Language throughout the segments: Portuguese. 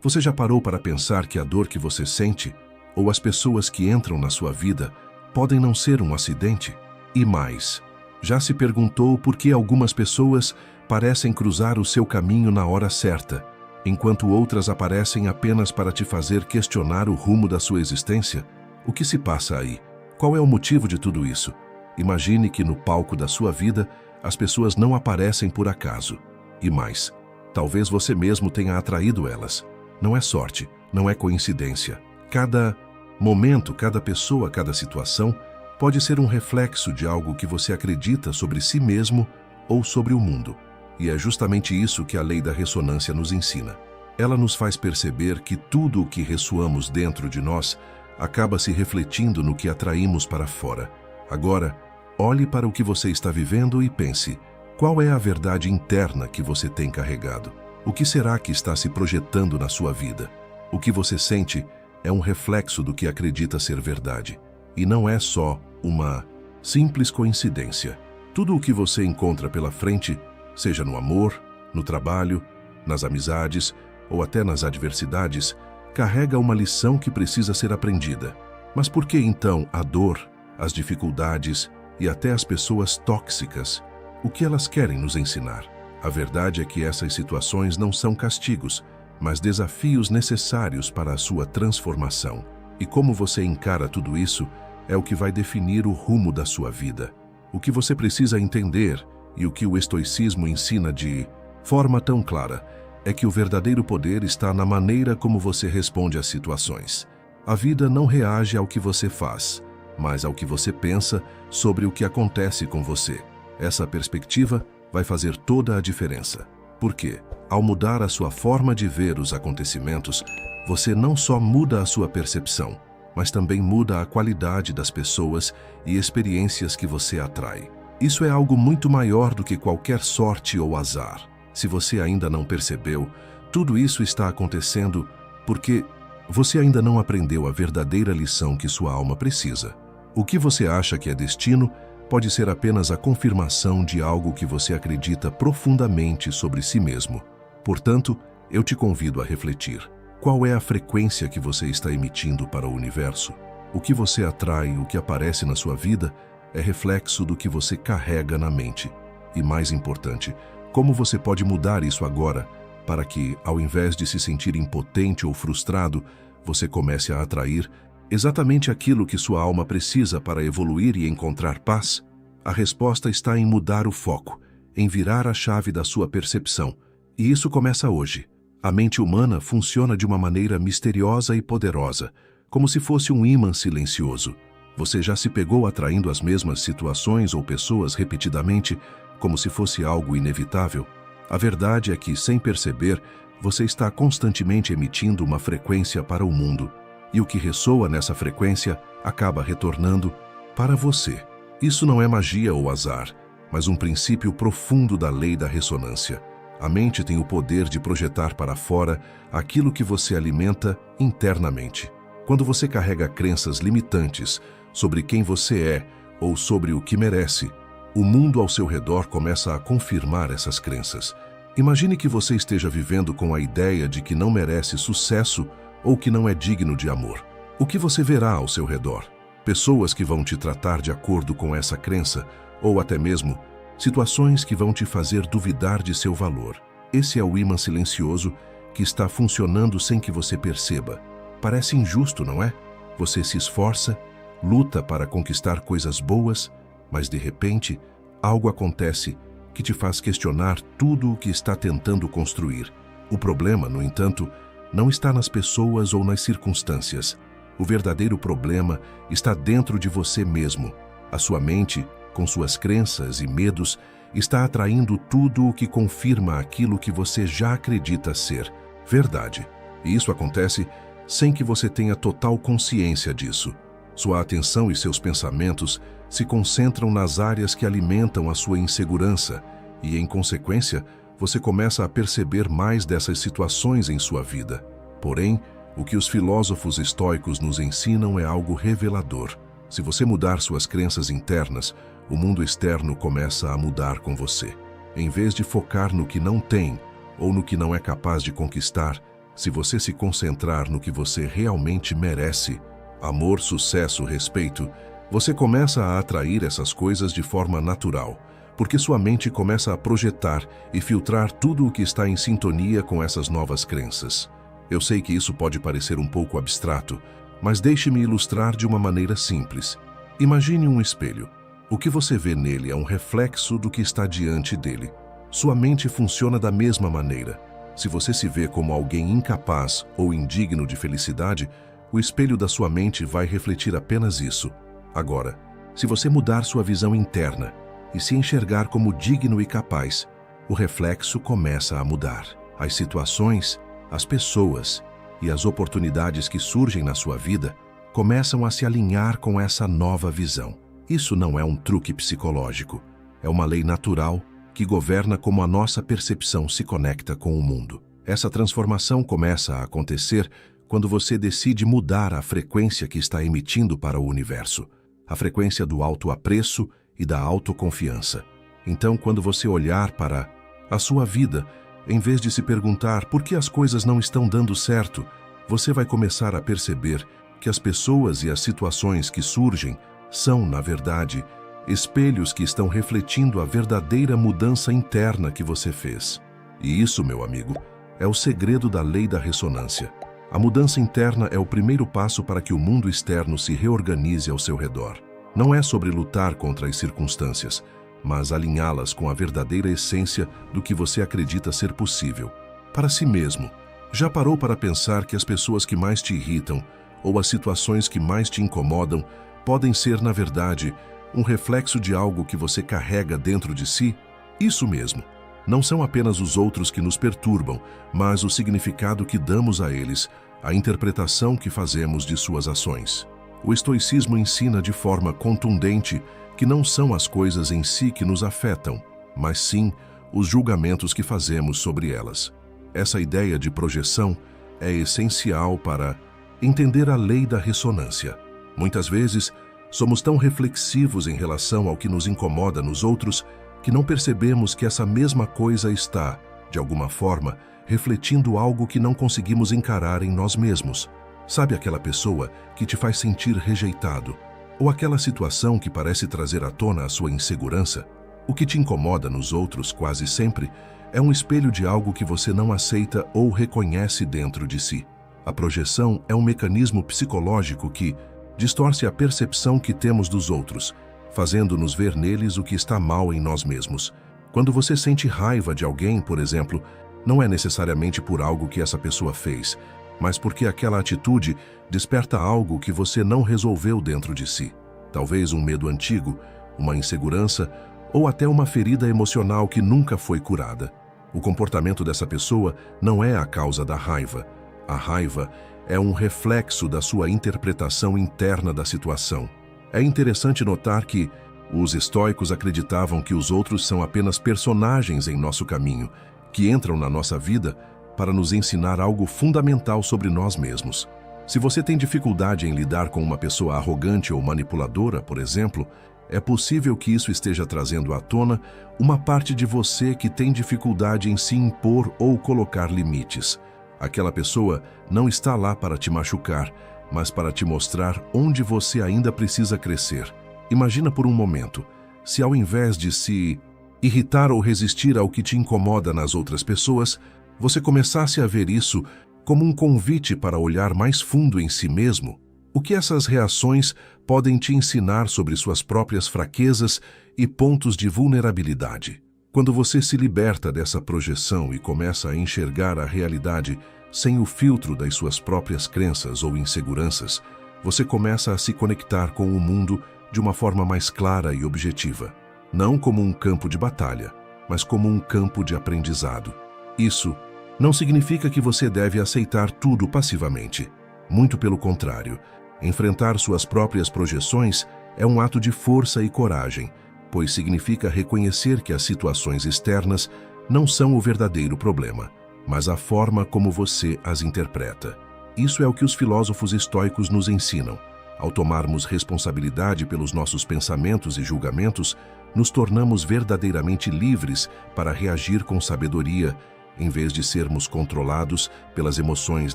Você já parou para pensar que a dor que você sente, ou as pessoas que entram na sua vida, podem não ser um acidente? E mais, já se perguntou por que algumas pessoas parecem cruzar o seu caminho na hora certa, enquanto outras aparecem apenas para te fazer questionar o rumo da sua existência? O que se passa aí? Qual é o motivo de tudo isso? Imagine que no palco da sua vida, as pessoas não aparecem por acaso. E mais, talvez você mesmo tenha atraído elas. Não é sorte, não é coincidência. Cada momento, cada pessoa, cada situação pode ser um reflexo de algo que você acredita sobre si mesmo ou sobre o mundo. E é justamente isso que a lei da ressonância nos ensina. Ela nos faz perceber que tudo o que ressoamos dentro de nós acaba se refletindo no que atraímos para fora. Agora, olhe para o que você está vivendo e pense: qual é a verdade interna que você tem carregado? O que será que está se projetando na sua vida? O que você sente é um reflexo do que acredita ser verdade. E não é só uma simples coincidência. Tudo o que você encontra pela frente, seja no amor, no trabalho, nas amizades ou até nas adversidades, carrega uma lição que precisa ser aprendida. Mas por que então a dor, as dificuldades e até as pessoas tóxicas? O que elas querem nos ensinar? A verdade é que essas situações não são castigos, mas desafios necessários para a sua transformação. E como você encara tudo isso é o que vai definir o rumo da sua vida. O que você precisa entender, e o que o estoicismo ensina de forma tão clara, é que o verdadeiro poder está na maneira como você responde às situações. A vida não reage ao que você faz, mas ao que você pensa sobre o que acontece com você. Essa perspectiva vai fazer toda a diferença. Porque, ao mudar a sua forma de ver os acontecimentos, você não só muda a sua percepção, mas também muda a qualidade das pessoas e experiências que você atrai. Isso é algo muito maior do que qualquer sorte ou azar. Se você ainda não percebeu, tudo isso está acontecendo porque você ainda não aprendeu a verdadeira lição que sua alma precisa. O que você acha que é destino pode ser apenas a confirmação de algo que você acredita profundamente sobre si mesmo. Portanto, eu te convido a refletir. Qual é a frequência que você está emitindo para o universo? O que você atrai, o que aparece na sua vida, é reflexo do que você carrega na mente. E mais importante, como você pode mudar isso agora, para que, ao invés de se sentir impotente ou frustrado, você comece a atrair exatamente aquilo que sua alma precisa para evoluir e encontrar paz? A resposta está em mudar o foco, em virar a chave da sua percepção. E isso começa hoje. A mente humana funciona de uma maneira misteriosa e poderosa, como se fosse um ímã silencioso. Você já se pegou atraindo as mesmas situações ou pessoas repetidamente, como se fosse algo inevitável? A verdade é que, sem perceber, você está constantemente emitindo uma frequência para o mundo. E o que ressoa nessa frequência acaba retornando para você. Isso não é magia ou azar, mas um princípio profundo da lei da ressonância. A mente tem o poder de projetar para fora aquilo que você alimenta internamente. Quando você carrega crenças limitantes sobre quem você é ou sobre o que merece, o mundo ao seu redor começa a confirmar essas crenças. Imagine que você esteja vivendo com a ideia de que não merece sucesso ou que não é digno de amor. O que você verá ao seu redor? Pessoas que vão te tratar de acordo com essa crença, ou até mesmo situações que vão te fazer duvidar de seu valor. Esse é o ímã silencioso que está funcionando sem que você perceba. Parece injusto, não é? Você se esforça, luta para conquistar coisas boas, mas de repente, algo acontece que te faz questionar tudo o que está tentando construir. O problema, no entanto, não está nas pessoas ou nas circunstâncias. O verdadeiro problema está dentro de você mesmo. A sua mente, com suas crenças e medos, está atraindo tudo o que confirma aquilo que você já acredita ser verdade. E isso acontece sem que você tenha total consciência disso. Sua atenção e seus pensamentos se concentram nas áreas que alimentam a sua insegurança e, em consequência, você começa a perceber mais dessas situações em sua vida. Porém, o que os filósofos estoicos nos ensinam é algo revelador. Se você mudar suas crenças internas, o mundo externo começa a mudar com você. Em vez de focar no que não tem ou no que não é capaz de conquistar, Se você se concentrar no que você realmente merece, amor, sucesso, respeito, você começa a atrair essas coisas de forma natural, porque sua mente começa a projetar e filtrar tudo o que está em sintonia com essas novas crenças. Eu sei que isso pode parecer um pouco abstrato, mas deixe-me ilustrar de uma maneira simples. Imagine um espelho. O que você vê nele é um reflexo do que está diante dele. Sua mente funciona da mesma maneira. Se você se vê como alguém incapaz ou indigno de felicidade, o espelho da sua mente vai refletir apenas isso. Agora, se você mudar sua visão interna e se enxergar como digno e capaz, o reflexo começa a mudar. As situações, as pessoas e as oportunidades que surgem na sua vida começam a se alinhar com essa nova visão. Isso não é um truque psicológico, é uma lei natural que governa como a nossa percepção se conecta com o mundo. Essa transformação começa a acontecer quando você decide mudar a frequência que está emitindo para o universo, a frequência do autoapreço e da autoconfiança. Então, quando você olhar para a sua vida, em vez de se perguntar por que as coisas não estão dando certo, você vai começar a perceber que as pessoas e as situações que surgem são, na verdade, espelhos que estão refletindo a verdadeira mudança interna que você fez. E isso, meu amigo, é o segredo da lei da ressonância. A mudança interna é o primeiro passo para que o mundo externo se reorganize ao seu redor. Não é sobre lutar contra as circunstâncias, mas alinhá-las com a verdadeira essência do que você acredita ser possível. Para si mesmo, já parou para pensar que as pessoas que mais te irritam ou as situações que mais te incomodam podem ser, na verdade, um reflexo de algo que você carrega dentro de si? Isso mesmo. Não são apenas os outros que nos perturbam, mas o significado que damos a eles, a interpretação que fazemos de suas ações. O estoicismo ensina de forma contundente que não são as coisas em si que nos afetam, mas sim os julgamentos que fazemos sobre elas. Essa ideia de projeção é essencial para entender a lei da ressonância. Muitas vezes, somos tão reflexivos em relação ao que nos incomoda nos outros que não percebemos que essa mesma coisa está, de alguma forma, refletindo algo que não conseguimos encarar em nós mesmos. Sabe aquela pessoa que te faz sentir rejeitado? Ou aquela situação que parece trazer à tona a sua insegurança? O que te incomoda nos outros, quase sempre, é um espelho de algo que você não aceita ou reconhece dentro de si. A projeção é um mecanismo psicológico que distorce a percepção que temos dos outros, fazendo-nos ver neles o que está mal em nós mesmos. Quando você sente raiva de alguém, por exemplo, não é necessariamente por algo que essa pessoa fez, mas porque aquela atitude desperta algo que você não resolveu dentro de si. Talvez um medo antigo, uma insegurança ou até uma ferida emocional que nunca foi curada. O comportamento dessa pessoa não é a causa da raiva. A raiva é um reflexo da sua interpretação interna da situação. É interessante notar que os estoicos acreditavam que os outros são apenas personagens em nosso caminho, que entram na nossa vida para nos ensinar algo fundamental sobre nós mesmos. Se você tem dificuldade em lidar com uma pessoa arrogante ou manipuladora, por exemplo, é possível que isso esteja trazendo à tona uma parte de você que tem dificuldade em se impor ou colocar limites. Aquela pessoa não está lá para te machucar, mas para te mostrar onde você ainda precisa crescer. Imagina por um momento, se ao invés de se irritar ou resistir ao que te incomoda nas outras pessoas, você começasse a ver isso como um convite para olhar mais fundo em si mesmo. O que essas reações podem te ensinar sobre suas próprias fraquezas e pontos de vulnerabilidade? Quando você se liberta dessa projeção e começa a enxergar a realidade sem o filtro das suas próprias crenças ou inseguranças, você começa a se conectar com o mundo de uma forma mais clara e objetiva. Não como um campo de batalha, mas como um campo de aprendizado. Isso não significa que você deve aceitar tudo passivamente. Muito pelo contrário, enfrentar suas próprias projeções é um ato de força e coragem, pois significa reconhecer que as situações externas não são o verdadeiro problema, mas a forma como você as interpreta. Isso é o que os filósofos estoicos nos ensinam. Ao tomarmos responsabilidade pelos nossos pensamentos e julgamentos, nos tornamos verdadeiramente livres para reagir com sabedoria, em vez de sermos controlados pelas emoções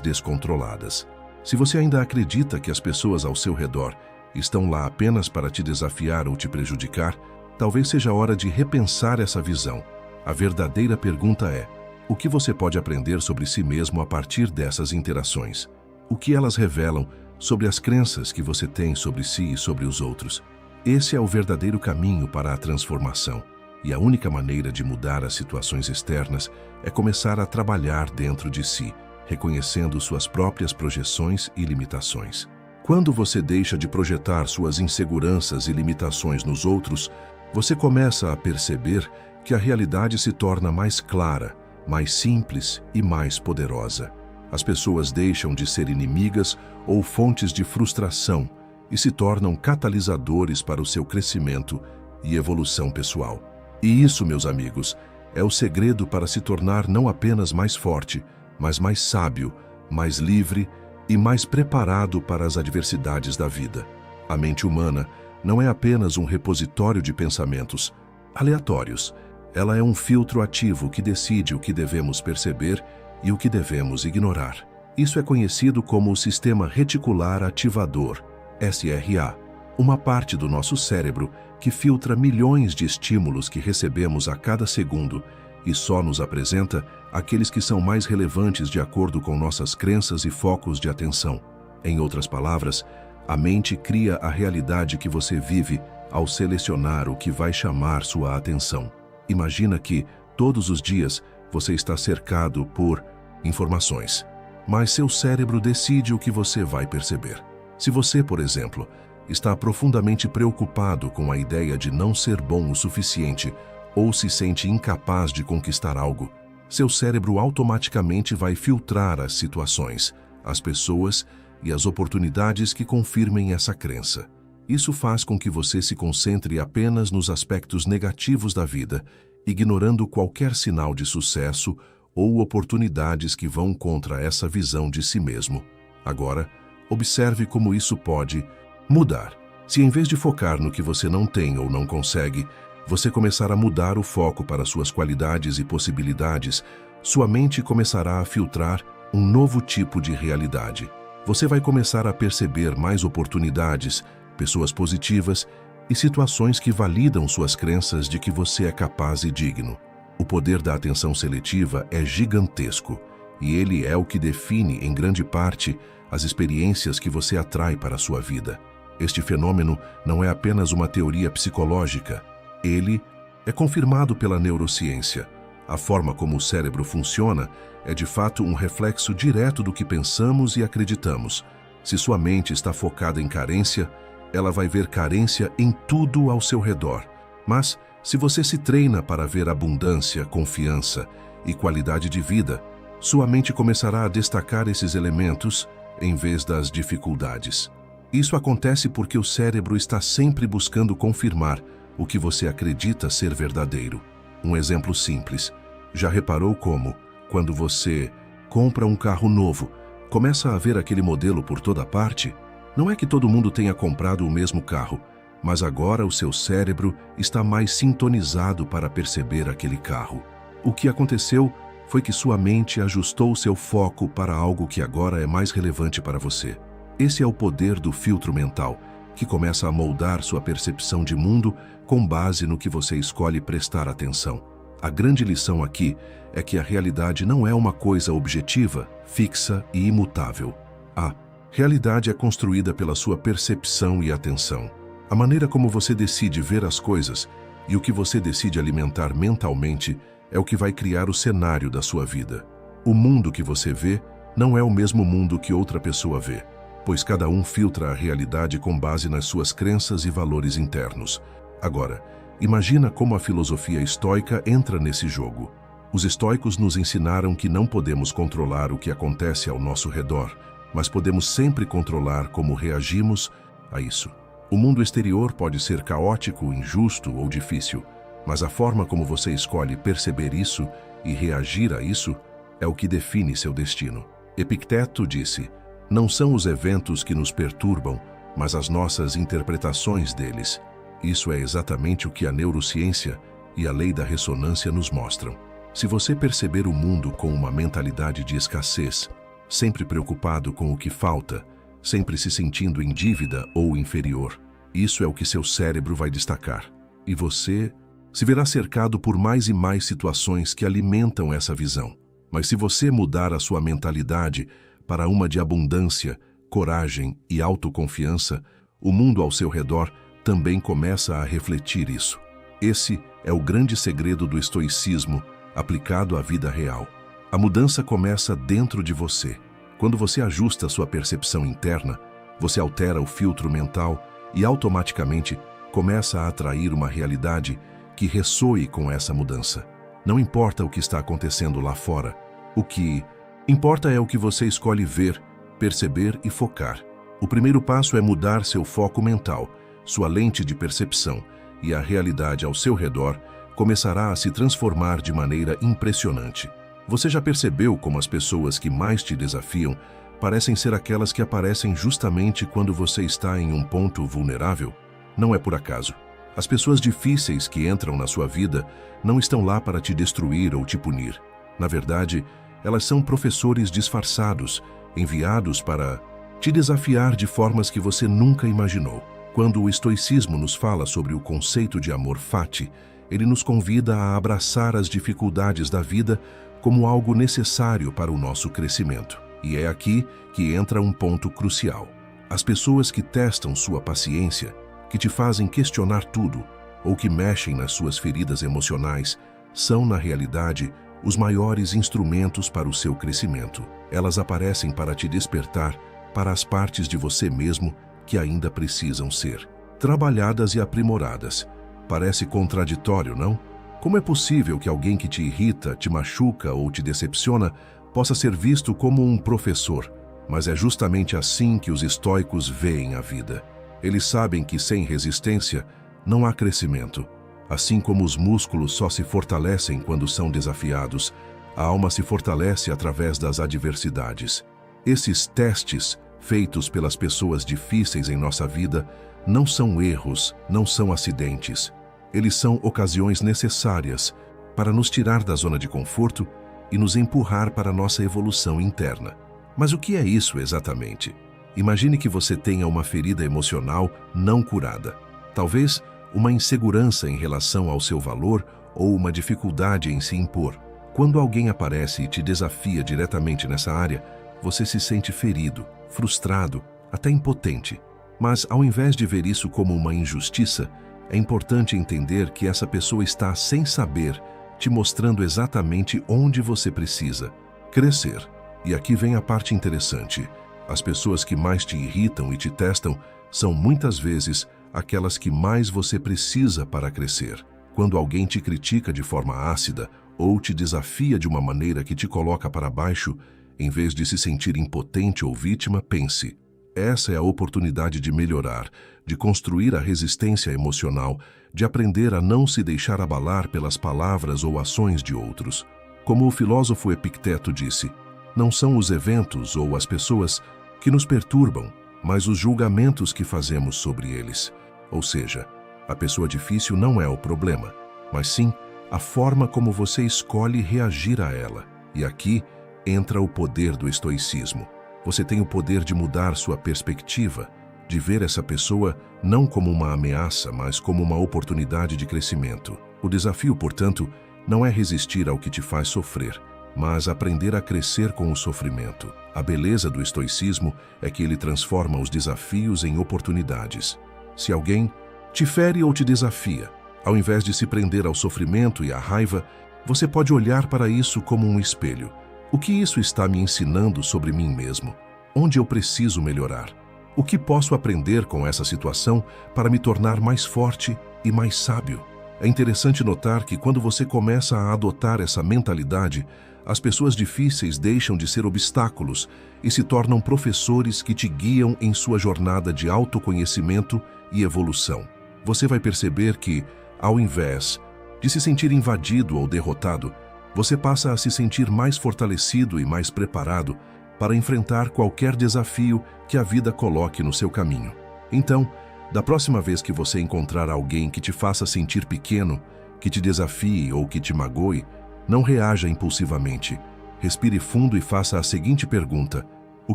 descontroladas. Se você ainda acredita que as pessoas ao seu redor estão lá apenas para te desafiar ou te prejudicar, talvez seja hora de repensar essa visão. A verdadeira pergunta é: o que você pode aprender sobre si mesmo a partir dessas interações? O que elas revelam sobre as crenças que você tem sobre si e sobre os outros? Esse é o verdadeiro caminho para a transformação. E a única maneira de mudar as situações externas é começar a trabalhar dentro de si, reconhecendo suas próprias projeções e limitações. Quando você deixa de projetar suas inseguranças e limitações nos outros, você começa a perceber que a realidade se torna mais clara, mais simples e mais poderosa. As pessoas deixam de ser inimigas ou fontes de frustração e se tornam catalisadores para o seu crescimento e evolução pessoal. E isso, meus amigos, é o segredo para se tornar não apenas mais forte, mas mais sábio, mais livre e mais preparado para as adversidades da vida. A mente humana não é apenas um repositório de pensamentos aleatórios. Ela é um filtro ativo que decide o que devemos perceber e o que devemos ignorar. Isso é conhecido como o Sistema Reticular Ativador, SRA, uma parte do nosso cérebro que filtra milhões de estímulos que recebemos a cada segundo e só nos apresenta aqueles que são mais relevantes de acordo com nossas crenças e focos de atenção. Em outras palavras, a mente cria a realidade que você vive ao selecionar o que vai chamar sua atenção. Imagina que, todos os dias, você está cercado por informações, mas seu cérebro decide o que você vai perceber. Se você, por exemplo, está profundamente preocupado com a ideia de não ser bom o suficiente ou se sente incapaz de conquistar algo, seu cérebro automaticamente vai filtrar as situações, as pessoas e as oportunidades que confirmem essa crença. Isso faz com que você se concentre apenas nos aspectos negativos da vida, ignorando qualquer sinal de sucesso ou oportunidades que vão contra essa visão de si mesmo. Agora, observe como isso pode mudar. Se em vez de focar no que você não tem ou não consegue, você começar a mudar o foco para suas qualidades e possibilidades, sua mente começará a filtrar um novo tipo de realidade. Você vai começar a perceber mais oportunidades, pessoas positivas e situações que validam suas crenças de que você é capaz e digno. O poder da atenção seletiva é gigantesco e ele é o que define, em grande parte, as experiências que você atrai para a sua vida. Este fenômeno não é apenas uma teoria psicológica. Ele é confirmado pela neurociência. A forma como o cérebro funciona é de fato um reflexo direto do que pensamos e acreditamos. Se sua mente está focada em carência, ela vai ver carência em tudo ao seu redor. Mas, se você se treina para ver abundância, confiança e qualidade de vida, sua mente começará a destacar esses elementos em vez das dificuldades. Isso acontece porque o cérebro está sempre buscando confirmar o que você acredita ser verdadeiro. Um exemplo simples. Já reparou como, quando você compra um carro novo, começa a ver aquele modelo por toda parte? Não é que todo mundo tenha comprado o mesmo carro, mas agora o seu cérebro está mais sintonizado para perceber aquele carro. O que aconteceu foi que sua mente ajustou seu foco para algo que agora é mais relevante para você. Esse é o poder do filtro mental, que começa a moldar sua percepção de mundo com base no que você escolhe prestar atenção. A grande lição aqui é que a realidade não é uma coisa objetiva, fixa e imutável. A realidade é construída pela sua percepção e atenção. A maneira como você decide ver as coisas e o que você decide alimentar mentalmente é o que vai criar o cenário da sua vida. O mundo que você vê não é o mesmo mundo que outra pessoa vê, pois cada um filtra a realidade com base nas suas crenças e valores internos. Agora, imagina como a filosofia estoica entra nesse jogo. Os estoicos nos ensinaram que não podemos controlar o que acontece ao nosso redor, mas podemos sempre controlar como reagimos a isso. O mundo exterior pode ser caótico, injusto ou difícil, mas a forma como você escolhe perceber isso e reagir a isso é o que define seu destino. Epicteto disse: "Não são os eventos que nos perturbam, mas as nossas interpretações deles." Isso é exatamente o que a neurociência e a lei da ressonância nos mostram. Se você perceber o mundo com uma mentalidade de escassez, sempre preocupado com o que falta, sempre se sentindo em dívida ou inferior, isso é o que seu cérebro vai destacar. E você se verá cercado por mais e mais situações que alimentam essa visão. Mas se você mudar a sua mentalidade para uma de abundância, coragem e autoconfiança, o mundo ao seu redor também começa a refletir isso. Esse é o grande segredo do estoicismo aplicado à vida real. A mudança começa dentro de você. Quando você ajusta sua percepção interna, você altera o filtro mental e automaticamente começa a atrair uma realidade que ressoe com essa mudança. Não importa o que está acontecendo lá fora. O que importa é o que você escolhe ver, perceber e focar. O primeiro passo é mudar seu foco mental, sua lente de percepção, e a realidade ao seu redor começará a se transformar de maneira impressionante. Você já percebeu como as pessoas que mais te desafiam parecem ser aquelas que aparecem justamente quando você está em um ponto vulnerável? Não é por acaso. As pessoas difíceis que entram na sua vida não estão lá para te destruir ou te punir. Na verdade, elas são professores disfarçados, enviados para te desafiar de formas que você nunca imaginou. Quando o estoicismo nos fala sobre o conceito de amor fati, ele nos convida a abraçar as dificuldades da vida como algo necessário para o nosso crescimento. E é aqui que entra um ponto crucial. As pessoas que testam sua paciência, que te fazem questionar tudo, ou que mexem nas suas feridas emocionais, são, na realidade, os maiores instrumentos para o seu crescimento. Elas aparecem para te despertar para as partes de você mesmo que ainda precisam ser trabalhadas e aprimoradas. Parece contraditório, não? Como é possível que alguém que te irrita, te machuca ou te decepciona possa ser visto como um professor? Mas é justamente assim que os estoicos veem a vida. Eles sabem que sem resistência não há crescimento. Assim como os músculos só se fortalecem quando são desafiados, a alma se fortalece através das adversidades. Esses testes, feitos pelas pessoas difíceis em nossa vida, não são erros, não são acidentes. Eles são ocasiões necessárias para nos tirar da zona de conforto e nos empurrar para a nossa evolução interna. Mas o que é isso exatamente? Imagine que você tenha uma ferida emocional não curada. Talvez uma insegurança em relação ao seu valor ou uma dificuldade em se impor. Quando alguém aparece e te desafia diretamente nessa área, você se sente ferido, frustrado, até impotente. Mas, ao invés de ver isso como uma injustiça, é importante entender que essa pessoa está, sem saber, te mostrando exatamente onde você precisa crescer. E aqui vem a parte interessante. As pessoas que mais te irritam e te testam são muitas vezes aquelas que mais você precisa para crescer. Quando alguém te critica de forma ácida ou te desafia de uma maneira que te coloca para baixo, em vez de se sentir impotente ou vítima, pense: essa é a oportunidade de melhorar, de construir a resistência emocional, de aprender a não se deixar abalar pelas palavras ou ações de outros. Como o filósofo Epicteto disse, não são os eventos ou as pessoas que nos perturbam, mas os julgamentos que fazemos sobre eles. Ou seja, a pessoa difícil não é o problema, mas sim a forma como você escolhe reagir a ela. E aqui entra o poder do estoicismo. Você tem o poder de mudar sua perspectiva, de ver essa pessoa não como uma ameaça, mas como uma oportunidade de crescimento. O desafio, portanto, não é resistir ao que te faz sofrer, mas aprender a crescer com o sofrimento. A beleza do estoicismo é que ele transforma os desafios em oportunidades. Se alguém te fere ou te desafia, ao invés de se prender ao sofrimento e à raiva, você pode olhar para isso como um espelho. O que isso está me ensinando sobre mim mesmo? Onde eu preciso melhorar? O que posso aprender com essa situação para me tornar mais forte e mais sábio? É interessante notar que quando você começa a adotar essa mentalidade, as pessoas difíceis deixam de ser obstáculos e se tornam professores que te guiam em sua jornada de autoconhecimento e evolução. Você vai perceber que, ao invés de se sentir invadido ou derrotado, você passa a se sentir mais fortalecido e mais preparado para enfrentar qualquer desafio que a vida coloque no seu caminho. Então, da próxima vez que você encontrar alguém que te faça sentir pequeno, que te desafie ou que te magoe, Não reaja impulsivamente. Respire fundo e faça a seguinte pergunta: o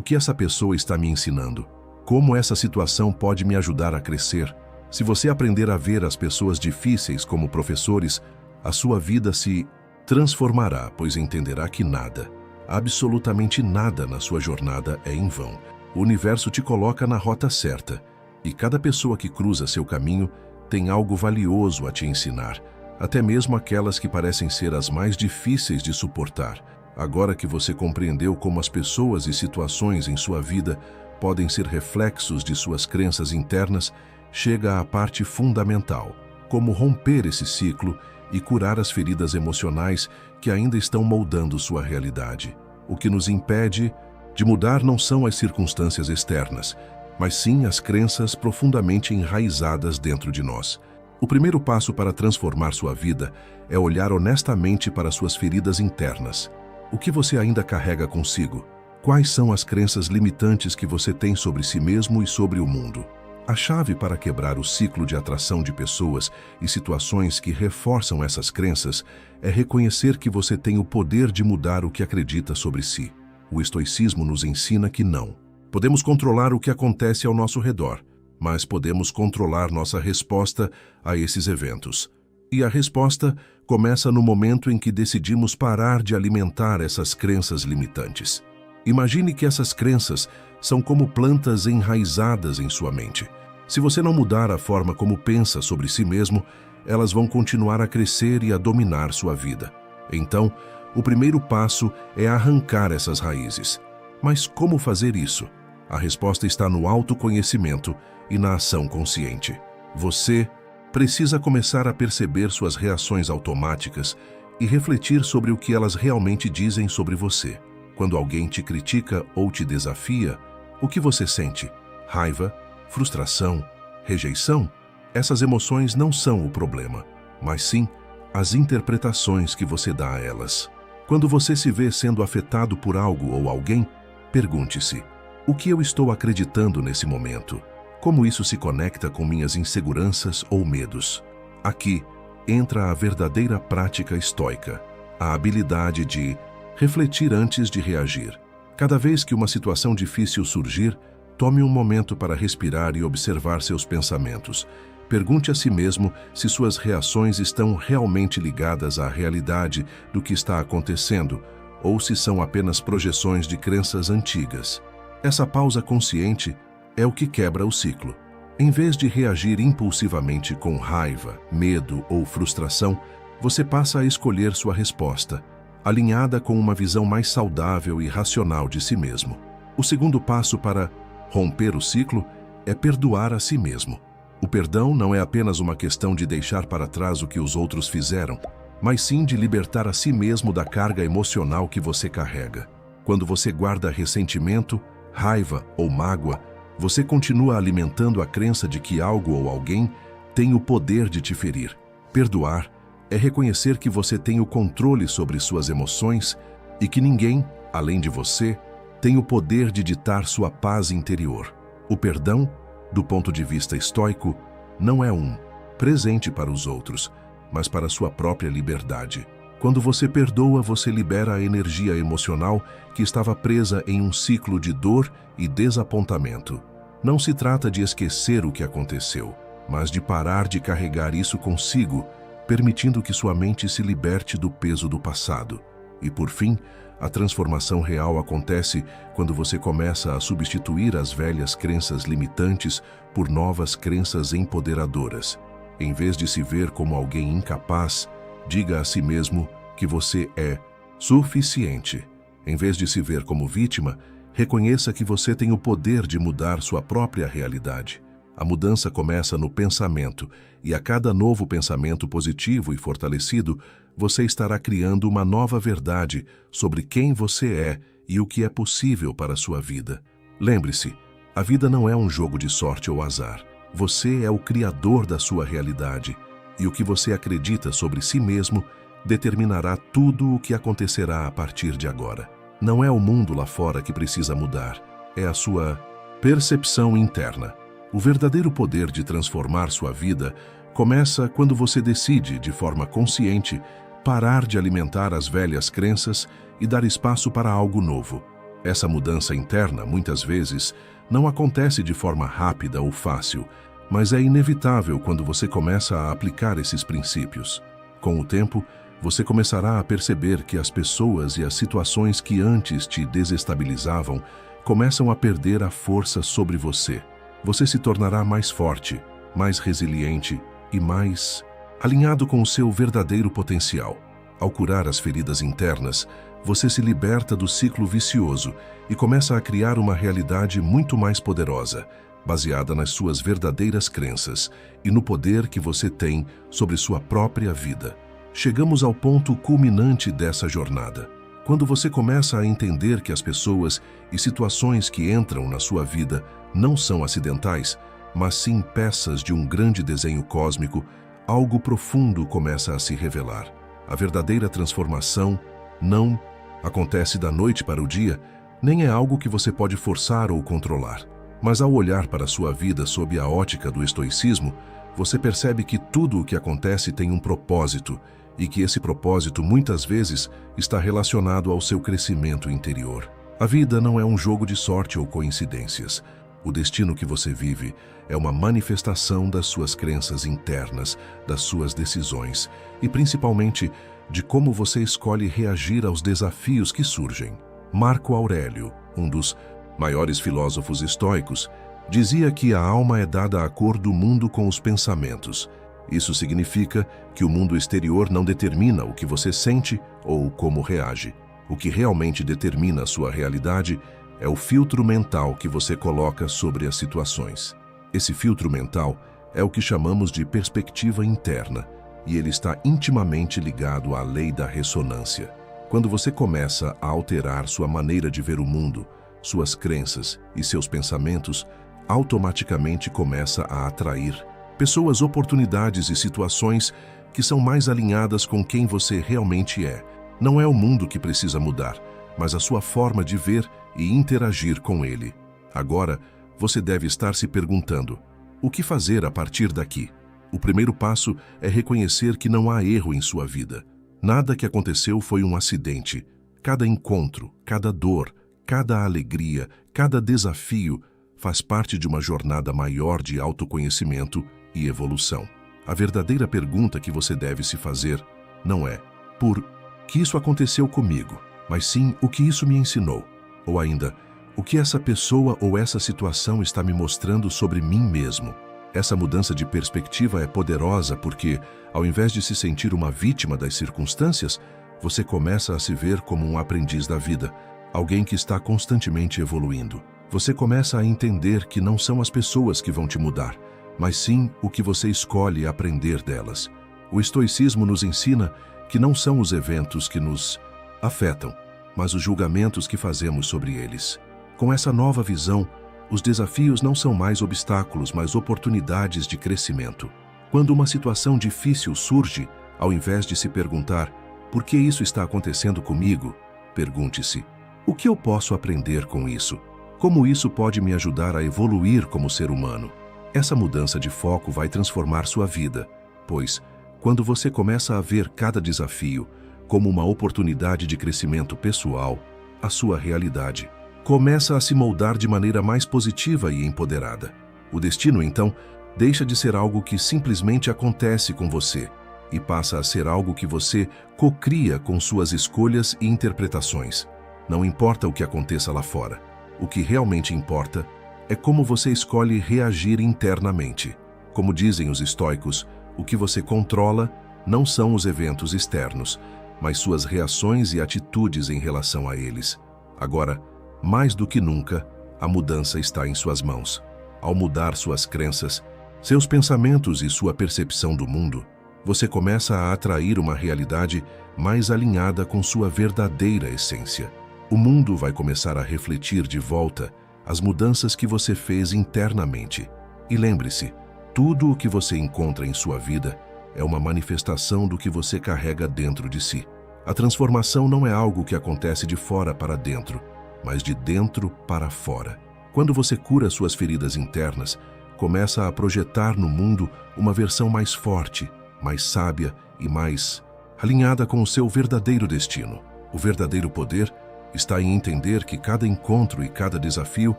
que essa pessoa está me ensinando? Como essa situação pode me ajudar a crescer? Se você aprender a ver as pessoas difíceis como professores, a sua vida se transformará, pois entenderá que nada, absolutamente nada na sua jornada é em vão. O universo te coloca na rota certa, e cada pessoa que cruza seu caminho tem algo valioso a te ensinar, até mesmo aquelas que parecem ser as mais difíceis de suportar. Agora que você compreendeu como as pessoas e situações em sua vida podem ser reflexos de suas crenças internas, chega à parte fundamental: como romper esse ciclo e curar as feridas emocionais que ainda estão moldando sua realidade. O que nos impede de mudar não são as circunstâncias externas, mas sim as crenças profundamente enraizadas dentro de nós. O primeiro passo para transformar sua vida é olhar honestamente para suas feridas internas. O que você ainda carrega consigo? Quais são as crenças limitantes que você tem sobre si mesmo e sobre o mundo? A chave para quebrar o ciclo de atração de pessoas e situações que reforçam essas crenças é reconhecer que você tem o poder de mudar o que acredita sobre si. O estoicismo nos ensina que não podemos controlar o que acontece ao nosso redor, mas podemos controlar nossa resposta a esses eventos. E a resposta começa no momento em que decidimos parar de alimentar essas crenças limitantes. Imagine que essas crenças são como plantas enraizadas em sua mente. Se você não mudar a forma como pensa sobre si mesmo, elas vão continuar a crescer e a dominar sua vida. Então, o primeiro passo é arrancar essas raízes. Mas como fazer isso? A resposta está no autoconhecimento e na ação consciente. Você precisa começar a perceber suas reações automáticas e refletir sobre o que elas realmente dizem sobre você. Quando alguém te critica ou te desafia, o que você sente? Raiva, frustração, rejeição? Essas emoções não são o problema, mas sim as interpretações que você dá a elas. Quando você se vê sendo afetado por algo ou alguém, pergunte-se: o que eu estou acreditando nesse momento? Como isso se conecta com minhas inseguranças ou medos? Aqui entra a verdadeira prática estoica, a habilidade de refletir antes de reagir. Cada vez que uma situação difícil surgir, tome um momento para respirar e observar seus pensamentos. Pergunte a si mesmo se suas reações estão realmente ligadas à realidade do que está acontecendo ou se são apenas projeções de crenças antigas. Essa pausa consciente é o que quebra o ciclo. Em vez de reagir impulsivamente com raiva, medo ou frustração, você passa a escolher sua resposta, alinhada com uma visão mais saudável e racional de si mesmo. O segundo passo para romper o ciclo é perdoar a si mesmo. O perdão não é apenas uma questão de deixar para trás o que os outros fizeram, mas sim de libertar a si mesmo da carga emocional que você carrega. Quando você guarda ressentimento, raiva ou mágoa, você continua alimentando a crença de que algo ou alguém tem o poder de te ferir. Perdoar é reconhecer que você tem o controle sobre suas emoções e que ninguém, além de você, tem o poder de ditar sua paz interior. O perdão, do ponto de vista estoico, não é um presente para os outros, mas para sua própria liberdade. Quando você perdoa, você libera a energia emocional que estava presa em um ciclo de dor e desapontamento. Não se trata de esquecer o que aconteceu, mas de parar de carregar isso consigo, permitindo que sua mente se liberte do peso do passado. E por fim, a transformação real acontece quando você começa a substituir as velhas crenças limitantes por novas crenças empoderadoras. Em vez de se ver como alguém incapaz, diga a si mesmo que você é suficiente. Em vez de se ver como vítima, reconheça que você tem o poder de mudar sua própria realidade. A mudança começa no pensamento, e a cada novo pensamento positivo e fortalecido, você estará criando uma nova verdade sobre quem você é e o que é possível para a sua vida. Lembre-se, a vida não é um jogo de sorte ou azar. Você é o criador da sua realidade, e o que você acredita sobre si mesmo determinará tudo o que acontecerá a partir de agora. Não é o mundo lá fora que precisa mudar, é a sua percepção interna. O verdadeiro poder de transformar sua vida começa quando você decide, de forma consciente, parar de alimentar as velhas crenças e dar espaço para algo novo. Essa mudança interna, muitas vezes, não acontece de forma rápida ou fácil, mas é inevitável quando você começa a aplicar esses princípios. Com o tempo, você começará a perceber que as pessoas e as situações que antes te desestabilizavam começam a perder a força sobre você. Você se tornará mais forte, mais resiliente e mais alinhado com o seu verdadeiro potencial. Ao curar as feridas internas, você se liberta do ciclo vicioso e começa a criar uma realidade muito mais poderosa, baseada nas suas verdadeiras crenças e no poder que você tem sobre sua própria vida. Chegamos ao ponto culminante dessa jornada. Quando você começa a entender que as pessoas e situações que entram na sua vida não são acidentais, mas sim peças de um grande desenho cósmico, algo profundo começa a se revelar. A verdadeira transformação não acontece da noite para o dia, nem é algo que você pode forçar ou controlar. Mas ao olhar para a sua vida sob a ótica do estoicismo, você percebe que tudo o que acontece tem um propósito e que esse propósito muitas vezes está relacionado ao seu crescimento interior. A vida não é um jogo de sorte ou coincidências. O destino que você vive é uma manifestação das suas crenças internas, das suas decisões e, principalmente, de como você escolhe reagir aos desafios que surgem. Marco Aurélio, um dos maiores filósofos estoicos, dizia que a alma é dada à cor do mundo com os pensamentos. Isso significa que o mundo exterior não determina o que você sente ou como reage. O que realmente determina a sua realidade é o filtro mental que você coloca sobre as situações. Esse filtro mental é o que chamamos de perspectiva interna, e ele está intimamente ligado à lei da ressonância. Quando você começa a alterar sua maneira de ver o mundo, suas crenças e seus pensamentos, automaticamente começa a atrair pessoas, oportunidades e situações que são mais alinhadas com quem você realmente é. Não é o mundo que precisa mudar, mas a sua forma de ver e interagir com ele. Agora, você deve estar se perguntando: o que fazer a partir daqui? O primeiro passo é reconhecer que não há erro em sua vida. Nada que aconteceu foi um acidente. Cada encontro, cada dor, cada alegria, cada desafio faz parte de uma jornada maior de autoconhecimento e evolução. A verdadeira pergunta que você deve se fazer não é por que isso aconteceu comigo, mas sim o que isso me ensinou. Ou ainda, o que essa pessoa ou essa situação está me mostrando sobre mim mesmo. Essa mudança de perspectiva é poderosa porque, ao invés de se sentir uma vítima das circunstâncias, você começa a se ver como um aprendiz da vida, alguém que está constantemente evoluindo. Você começa a entender que não são as pessoas que vão te mudar, mas sim o que você escolhe aprender delas. O estoicismo nos ensina que não são os eventos que nos afetam, mas os julgamentos que fazemos sobre eles. Com essa nova visão, os desafios não são mais obstáculos, mas oportunidades de crescimento. Quando uma situação difícil surge, ao invés de se perguntar por que isso está acontecendo comigo, pergunte-se: o que eu posso aprender com isso? Como isso pode me ajudar a evoluir como ser humano? Essa mudança de foco vai transformar sua vida, pois, quando você começa a ver cada desafio como uma oportunidade de crescimento pessoal, a sua realidade começa a se moldar de maneira mais positiva e empoderada. O destino, então, deixa de ser algo que simplesmente acontece com você e passa a ser algo que você cocria com suas escolhas e interpretações. Não importa o que aconteça lá fora. O que realmente importa é como você escolhe reagir internamente. Como dizem os estoicos, o que você controla não são os eventos externos, mas suas reações e atitudes em relação a eles. Agora, mais do que nunca, a mudança está em suas mãos. Ao mudar suas crenças, seus pensamentos e sua percepção do mundo, você começa a atrair uma realidade mais alinhada com sua verdadeira essência. O mundo vai começar a refletir de volta as mudanças que você fez internamente. E lembre-se, tudo o que você encontra em sua vida é uma manifestação do que você carrega dentro de si. A transformação não é algo que acontece de fora para dentro, mas de dentro para fora. Quando você cura suas feridas internas, começa a projetar no mundo uma versão mais forte, mais sábia e mais alinhada com o seu verdadeiro destino. O verdadeiro poder está em entender que cada encontro e cada desafio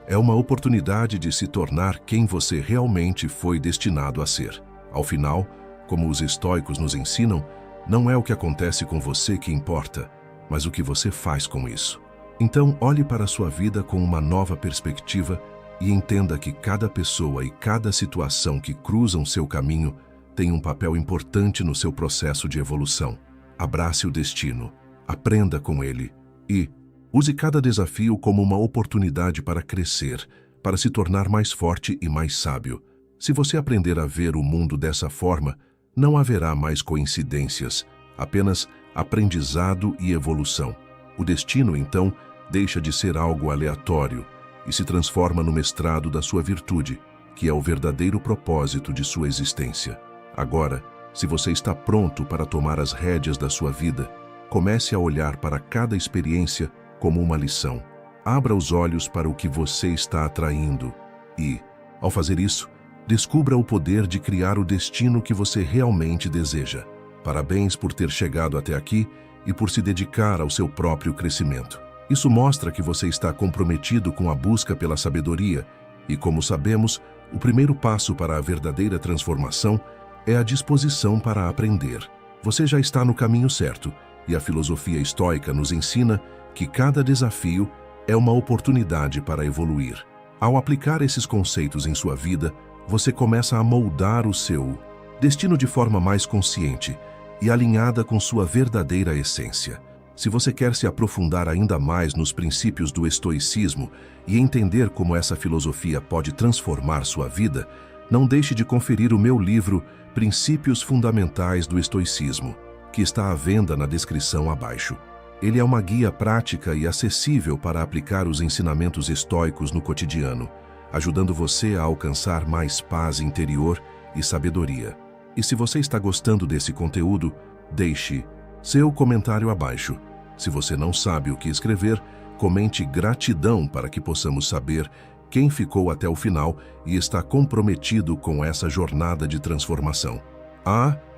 é uma oportunidade de se tornar quem você realmente foi destinado a ser. Ao final, como os estoicos nos ensinam, não é o que acontece com você que importa, mas o que você faz com isso. Então, olhe para a sua vida com uma nova perspectiva e entenda que cada pessoa e cada situação que cruzam seu caminho tem um papel importante no seu processo de evolução. Abrace o destino, aprenda com ele e use cada desafio como uma oportunidade para crescer, para se tornar mais forte e mais sábio. Se você aprender a ver o mundo dessa forma, não haverá mais coincidências, apenas aprendizado e evolução. O destino, então, deixa de ser algo aleatório e se transforma no mestrado da sua virtude, que é o verdadeiro propósito de sua existência. Agora, se você está pronto para tomar as rédeas da sua vida, comece a olhar para cada experiência como uma lição. Abra os olhos para o que você está atraindo e, ao fazer isso, descubra o poder de criar o destino que você realmente deseja. Parabéns por ter chegado até aqui e por se dedicar ao seu próprio crescimento. Isso mostra que você está comprometido com a busca pela sabedoria e, como sabemos, o primeiro passo para a verdadeira transformação é a disposição para aprender. Você já está no caminho certo e a filosofia estoica nos ensina que cada desafio é uma oportunidade para evoluir. Ao aplicar esses conceitos em sua vida, você começa a moldar o seu destino de forma mais consciente e alinhada com sua verdadeira essência. Se você quer se aprofundar ainda mais nos princípios do estoicismo e entender como essa filosofia pode transformar sua vida, não deixe de conferir o meu livro Princípios Fundamentais do Estoicismo, que está à venda na descrição abaixo. Ele é uma guia prática e acessível para aplicar os ensinamentos estoicos no cotidiano, ajudando você a alcançar mais paz interior e sabedoria. E se você está gostando desse conteúdo, deixe seu comentário abaixo. Se você não sabe o que escrever, comente gratidão para que possamos saber quem ficou até o final e está comprometido com essa jornada de transformação.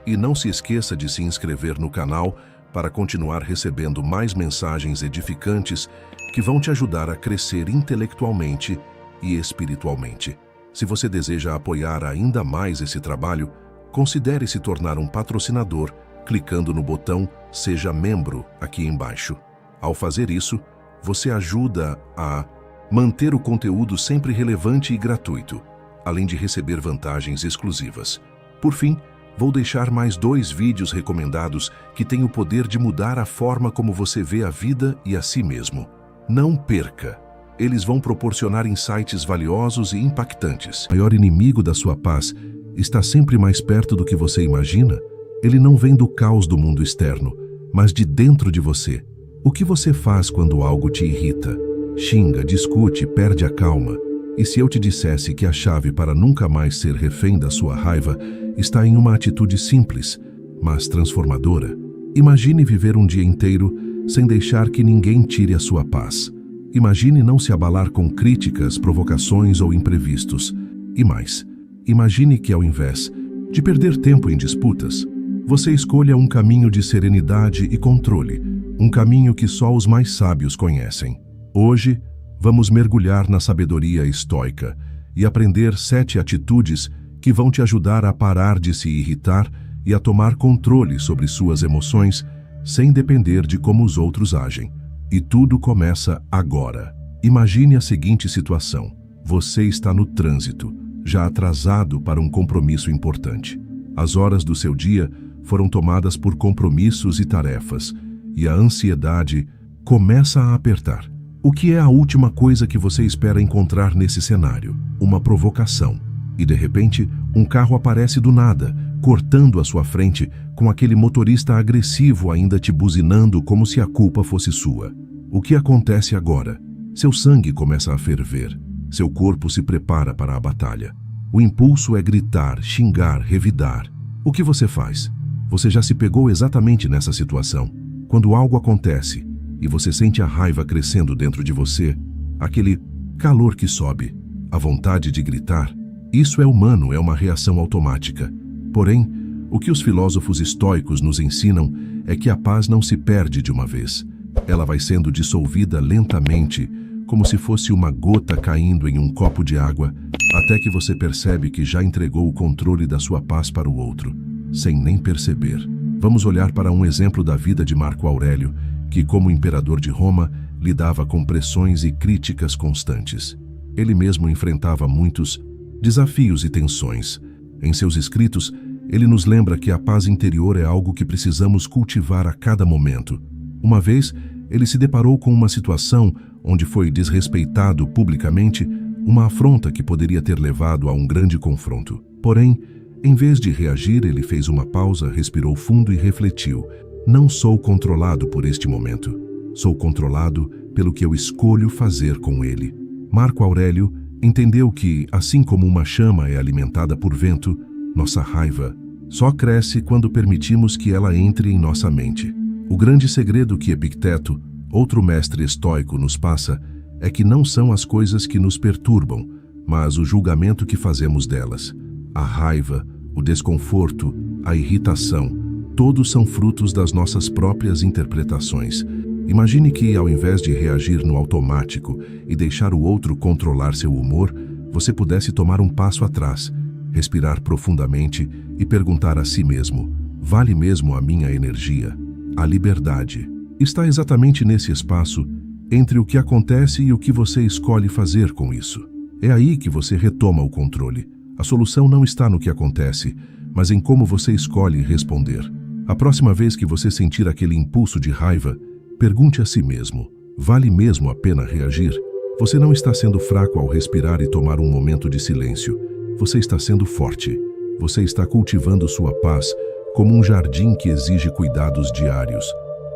E não se esqueça de se inscrever no canal para continuar recebendo mais mensagens edificantes que vão te ajudar a crescer intelectualmente e espiritualmente. Se você deseja apoiar ainda mais esse trabalho, considere se tornar um patrocinador clicando no botão Seja Membro aqui embaixo. Ao fazer isso, você ajuda a manter o conteúdo sempre relevante e gratuito, além de receber vantagens exclusivas. Por fim, vou deixar mais 2 vídeos recomendados que têm o poder de mudar a forma como você vê a vida e a si mesmo. Não perca! Eles vão proporcionar insights valiosos e impactantes. O maior inimigo da sua paz está sempre mais perto do que você imagina. Ele não vem do caos do mundo externo, mas de dentro de você. O que você faz quando algo te irrita? Xinga, discute, perde a calma. E se eu te dissesse que a chave para nunca mais ser refém da sua raiva está em uma atitude simples, mas transformadora? Imagine viver um dia inteiro sem deixar que ninguém tire a sua paz. Imagine não se abalar com críticas, provocações ou imprevistos. E mais, imagine que ao invés de perder tempo em disputas, você escolha um caminho de serenidade e controle, um caminho que só os mais sábios conhecem. Hoje, vamos mergulhar na sabedoria estoica e aprender 7 atitudes que vão te ajudar a parar de se irritar e a tomar controle sobre suas emoções sem depender de como os outros agem. E tudo começa agora. Imagine a seguinte situação. Você está no trânsito, já atrasado para um compromisso importante. As horas do seu dia foram tomadas por compromissos e tarefas, e a ansiedade começa a apertar. O que é a última coisa que você espera encontrar nesse cenário? Uma provocação. E de repente, um carro aparece do nada, cortando a sua frente, com aquele motorista agressivo ainda te buzinando como se a culpa fosse sua. O que acontece agora? Seu sangue começa a ferver. Seu corpo se prepara para a batalha. O impulso é gritar, xingar, revidar. O que você faz? Você já se pegou exatamente nessa situação. Quando algo acontece e você sente a raiva crescendo dentro de você, aquele calor que sobe, a vontade de gritar, isso é humano, é uma reação automática. Porém, O que os filósofos estoicos nos ensinam é que a paz não se perde de uma vez. Ela vai sendo dissolvida lentamente, como se fosse uma gota caindo em um copo de água, até que você percebe que já entregou o controle da sua paz para o outro, sem nem perceber. Vamos olhar para um exemplo da vida de Marco Aurélio, que, como imperador de Roma, lidava com pressões e críticas constantes. Ele mesmo enfrentava muitos desafios e tensões. Em seus escritos, ele nos lembra que a paz interior é algo que precisamos cultivar a cada momento. Uma vez, ele se deparou com uma situação onde foi desrespeitado publicamente, uma afronta que poderia ter levado a um grande confronto. Porém, em vez de reagir, ele fez uma pausa, respirou fundo e refletiu: não sou controlado por este momento. Sou controlado pelo que eu escolho fazer com ele. Marco Aurélio entendeu que, assim como uma chama é alimentada por vento, nossa raiva só cresce quando permitimos que ela entre em nossa mente. O grande segredo que Epicteto, outro mestre estoico, nos passa é que não são as coisas que nos perturbam, mas o julgamento que fazemos delas. A raiva, o desconforto, a irritação, todos são frutos das nossas próprias interpretações. Imagine que, ao invés de reagir no automático e deixar o outro controlar seu humor, você pudesse tomar um passo atrás, respirar profundamente e perguntar a si mesmo: vale mesmo a minha energia? A liberdade está exatamente nesse espaço entre o que acontece e o que você escolhe fazer com isso. É aí que você retoma o controle. A solução não está no que acontece, mas em como você escolhe responder. A próxima vez que você sentir aquele impulso de raiva, pergunte a si mesmo: vale mesmo a pena reagir? Você não está sendo fraco ao respirar e tomar um momento de silêncio. Você está sendo forte. Você está cultivando sua paz como um jardim que exige cuidados diários.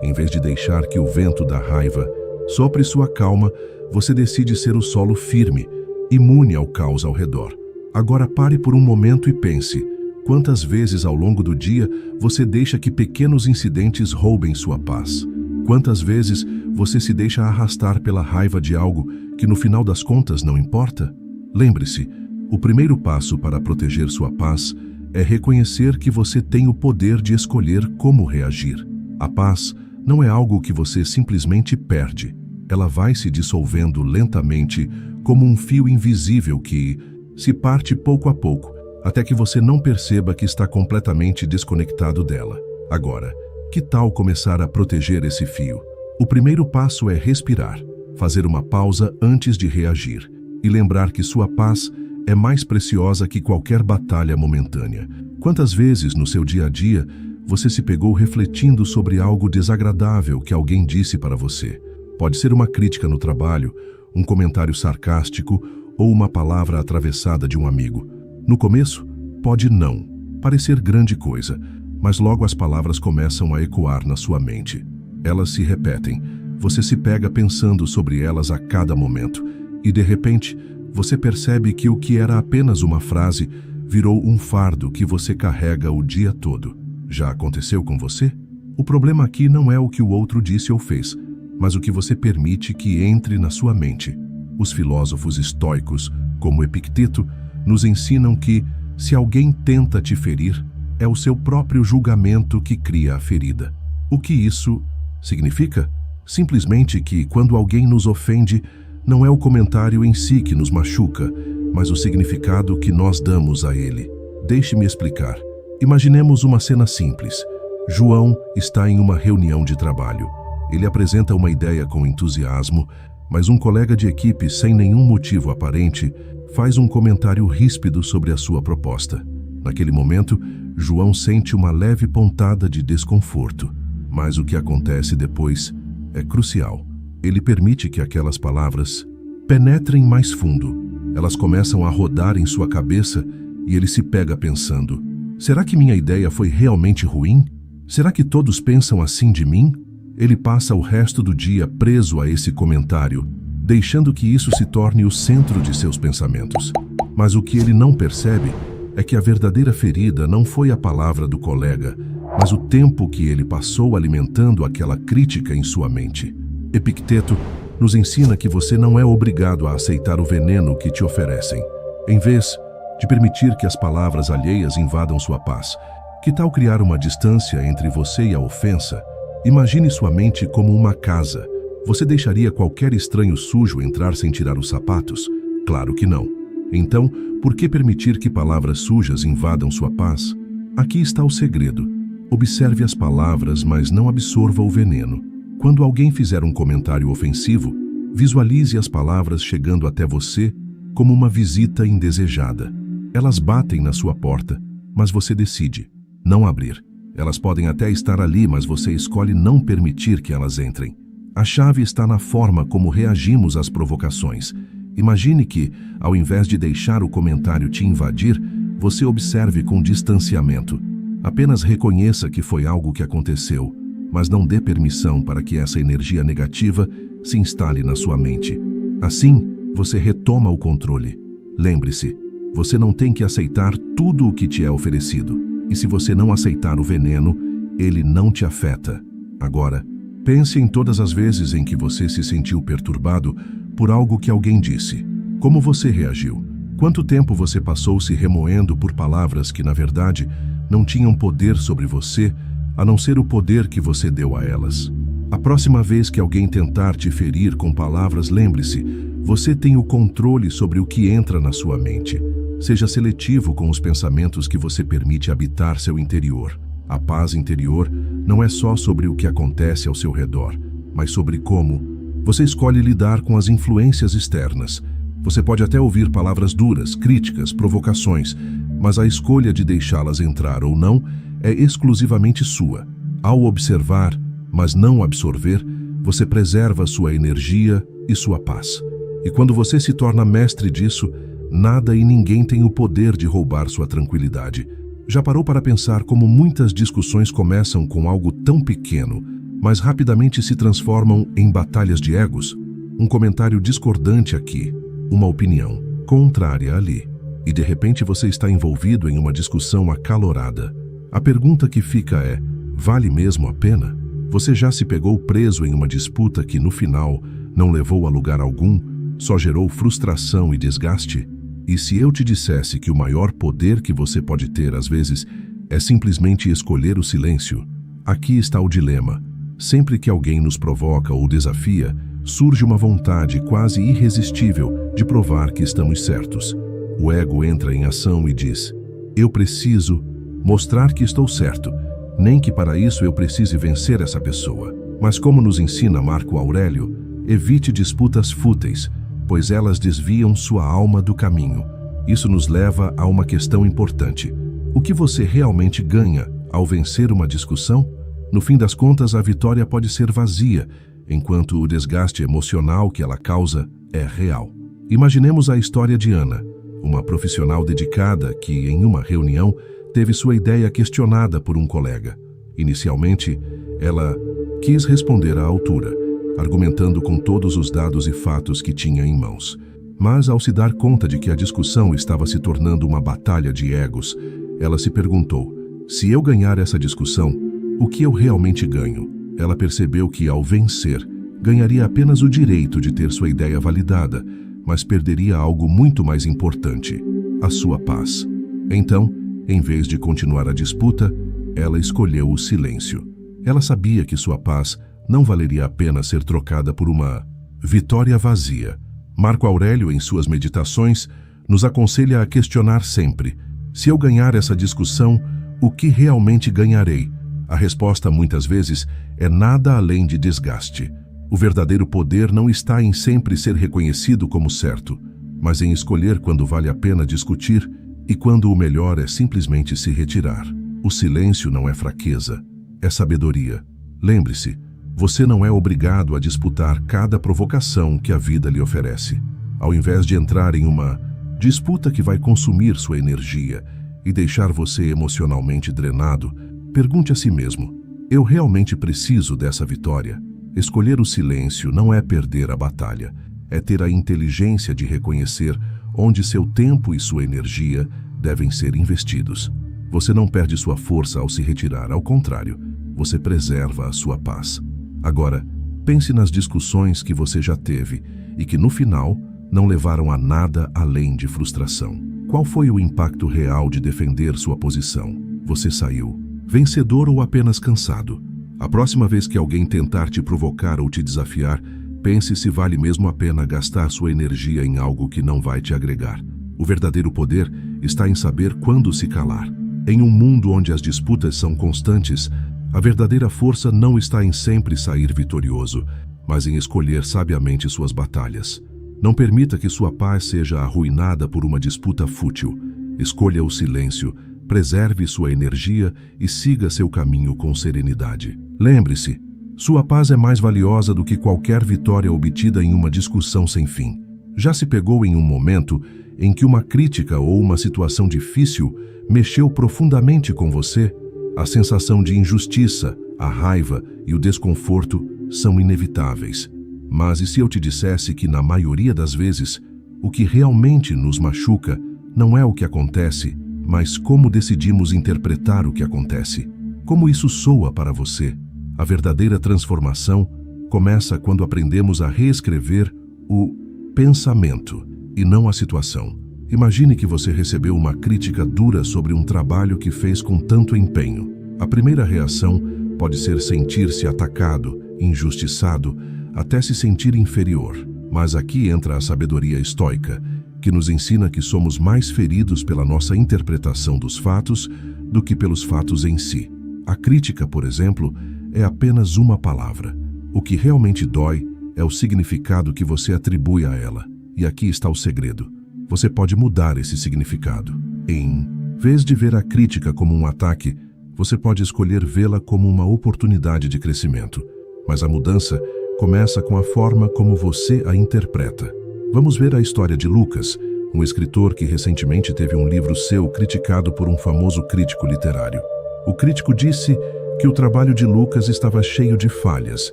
Em vez de deixar que o vento da raiva sopre sua calma, você decide ser o solo firme, imune ao caos ao redor. Agora pare por um momento e pense: quantas vezes ao longo do dia você deixa que pequenos incidentes roubem sua paz? Quantas vezes você se deixa arrastar pela raiva de algo que no final das contas não importa? Lembre-se, o primeiro passo para proteger sua paz é reconhecer que você tem o poder de escolher como reagir. A paz não é algo que você simplesmente perde. Ela vai se dissolvendo lentamente, como um fio invisível que se parte pouco a pouco, até que você não perceba que está completamente desconectado dela. Agora, que tal começar a proteger esse fio? O primeiro passo é respirar, fazer uma pausa antes de reagir e lembrar que sua paz é mais preciosa que qualquer batalha momentânea. Quantas vezes no seu dia a dia você se pegou refletindo sobre algo desagradável que alguém disse para você? Pode ser uma crítica no trabalho, um comentário sarcástico ou uma palavra atravessada de um amigo. No começo, pode não parecer grande coisa, mas logo as palavras começam a ecoar na sua mente. Elas se repetem, você se pega pensando sobre elas a cada momento e, de repente, você percebe que o que era apenas uma frase virou um fardo que você carrega o dia todo. Já aconteceu com você? O problema aqui não é o que o outro disse ou fez, mas o que você permite que entre na sua mente. Os filósofos estoicos, como Epicteto, nos ensinam que, se alguém tenta te ferir, é o seu próprio julgamento que cria a ferida. O que isso significa? Simplesmente que, quando alguém nos ofende, não é o comentário em si que nos machuca, mas o significado que nós damos a ele. Deixe-me explicar. Imaginemos uma cena simples. João está em uma reunião de trabalho. Ele apresenta uma ideia com entusiasmo, mas um colega de equipe, sem nenhum motivo aparente, faz um comentário ríspido sobre a sua proposta. Naquele momento, João sente uma leve pontada de desconforto, mas o que acontece depois é crucial. Ele permite que aquelas palavras penetrem mais fundo. Elas começam a rodar em sua cabeça e ele se pega pensando: será que minha ideia foi realmente ruim? Será que todos pensam assim de mim? Ele passa o resto do dia preso a esse comentário, deixando que isso se torne o centro de seus pensamentos. Mas o que ele não percebe é que a verdadeira ferida não foi a palavra do colega, mas o tempo que ele passou alimentando aquela crítica em sua mente. Epicteto nos ensina que você não é obrigado a aceitar o veneno que te oferecem. Em vez de permitir que as palavras alheias invadam sua paz, Que tal criar uma distância entre você e a ofensa? Imagine sua mente como uma casa. Você deixaria qualquer estranho sujo entrar sem tirar os sapatos? Claro que não. Então, por que permitir que palavras sujas invadam sua paz? Aqui está o segredo. Observe as palavras, mas não absorva o veneno. Quando alguém fizer um comentário ofensivo, visualize as palavras chegando até você como uma visita indesejada. Elas batem na sua porta, mas você decide não abrir. Elas podem até estar ali, mas você escolhe não permitir que elas entrem. A chave está na forma como reagimos às provocações. Imagine que, ao invés de deixar o comentário te invadir, você observe com distanciamento. Apenas reconheça que foi algo que aconteceu, mas não dê permissão para que essa energia negativa se instale na sua mente. Assim, você retoma o controle. Lembre-se, você não tem que aceitar tudo o que te é oferecido. E se você não aceitar o veneno, ele não te afeta. Agora, pense em todas as vezes em que você se sentiu perturbado por algo que alguém disse. Como você reagiu? Quanto tempo você passou se remoendo por palavras que, na verdade, não tinham poder sobre você, a não ser o poder que você deu a elas? A próxima vez que alguém tentar te ferir com palavras, lembre-se, você tem o controle sobre o que entra na sua mente. Seja seletivo com os pensamentos que você permite habitar seu interior. A paz interior não é só sobre o que acontece ao seu redor, mas sobre como você escolhe lidar com as influências externas. Você pode até ouvir palavras duras, críticas, provocações, mas a escolha de deixá-las entrar ou não é exclusivamente sua. Ao observar, mas não absorver, você preserva sua energia e sua paz. E quando você se torna mestre disso, nada e ninguém tem o poder de roubar sua tranquilidade. Já parou para pensar como muitas discussões começam com algo tão pequeno, mas rapidamente se transformam em batalhas de egos? Um comentário discordante aqui, uma opinião contrária ali, e de repente você está envolvido em uma discussão acalorada. A pergunta que fica é: vale mesmo a pena? Você já se pegou preso em uma disputa que, no final, não levou a lugar algum, só gerou frustração e desgaste? E se eu te dissesse que o maior poder que você pode ter, às vezes, é simplesmente escolher o silêncio? Aqui está o dilema. Sempre que alguém nos provoca ou desafia, surge uma vontade quase irresistível de provar que estamos certos. O ego entra em ação e diz: eu preciso mostrar que estou certo, nem que para isso eu precise vencer essa pessoa. Mas como nos ensina Marco Aurélio, evite disputas fúteis, pois elas desviam sua alma do caminho. Isso nos leva a uma questão importante. O que você realmente ganha ao vencer uma discussão? No fim das contas, a vitória pode ser vazia, enquanto o desgaste emocional que ela causa é real. Imaginemos a história de Ana, uma profissional dedicada que, em uma reunião, teve sua ideia questionada por um colega. Inicialmente, ela quis responder à altura, argumentando com todos os dados e fatos que tinha em mãos. Mas, ao se dar conta de que a discussão estava se tornando uma batalha de egos, ela se perguntou: se eu ganhar essa discussão, o que eu realmente ganho? Ela percebeu que, ao vencer, ganharia apenas o direito de ter sua ideia validada, mas perderia algo muito mais importante: a sua paz. Então, em vez de continuar a disputa, ela escolheu o silêncio. Ela sabia que sua paz não valeria a pena ser trocada por uma vitória vazia. Marco Aurélio, em suas meditações, nos aconselha a questionar sempre: se eu ganhar essa discussão, o que realmente ganharei? A resposta, muitas vezes, é nada além de desgaste. O verdadeiro poder não está em sempre ser reconhecido como certo, mas em escolher quando vale a pena discutir e quando o melhor é simplesmente se retirar. O silêncio não é fraqueza, é sabedoria. Lembre-se, você não é obrigado a disputar cada provocação que a vida lhe oferece. Ao invés de entrar em uma disputa que vai consumir sua energia e deixar você emocionalmente drenado, pergunte a si mesmo: eu realmente preciso dessa vitória? Escolher o silêncio não é perder a batalha, é ter a inteligência de reconhecer onde seu tempo e sua energia devem ser investidos. Você não perde sua força ao se retirar, ao contrário, você preserva a sua paz. Agora, pense nas discussões que você já teve e que, no final, não levaram a nada além de frustração. Qual foi o impacto real de defender sua posição? você saiu? Vencedor ou apenas cansado? A próxima vez que alguém tentar te provocar ou te desafiar, pense se vale mesmo a pena gastar sua energia em algo que não vai te agregar. O verdadeiro poder está em saber quando se calar. Em um mundo onde as disputas são constantes, a verdadeira força não está em sempre sair vitorioso, mas em escolher sabiamente suas batalhas. Não permita que sua paz seja arruinada por uma disputa fútil. Escolha o silêncio, preserve sua energia e siga seu caminho com serenidade. Lembre-se, sua paz é mais valiosa do que qualquer vitória obtida em uma discussão sem fim. Já se pegou em um momento em que uma crítica ou uma situação difícil mexeu profundamente com você? A sensação de injustiça, a raiva e o desconforto são inevitáveis. Mas e se eu te dissesse que, na maioria das vezes, o que realmente nos machuca não é o que acontece, mas como decidimos interpretar o que acontece? Como isso soa para você? A verdadeira transformação começa quando aprendemos a reescrever o pensamento e não a situação. Imagine que você recebeu uma crítica dura sobre um trabalho que fez com tanto empenho. A primeira reação pode ser sentir-se atacado, injustiçado, até se sentir inferior. Mas aqui entra a sabedoria estoica, que nos ensina que somos mais feridos pela nossa interpretação dos fatos do que pelos fatos em si. A crítica, por exemplo, é apenas uma palavra. O que realmente dói é o significado que você atribui a ela. E aqui está o segredo. Você pode mudar esse significado. Em vez de ver a crítica como um ataque, você pode escolher vê-la como uma oportunidade de crescimento. Mas a mudança começa com a forma como você a interpreta. Vamos ver a história de Lucas, um escritor que recentemente teve um livro seu criticado por um famoso crítico literário. O crítico disse que o trabalho de Lucas estava cheio de falhas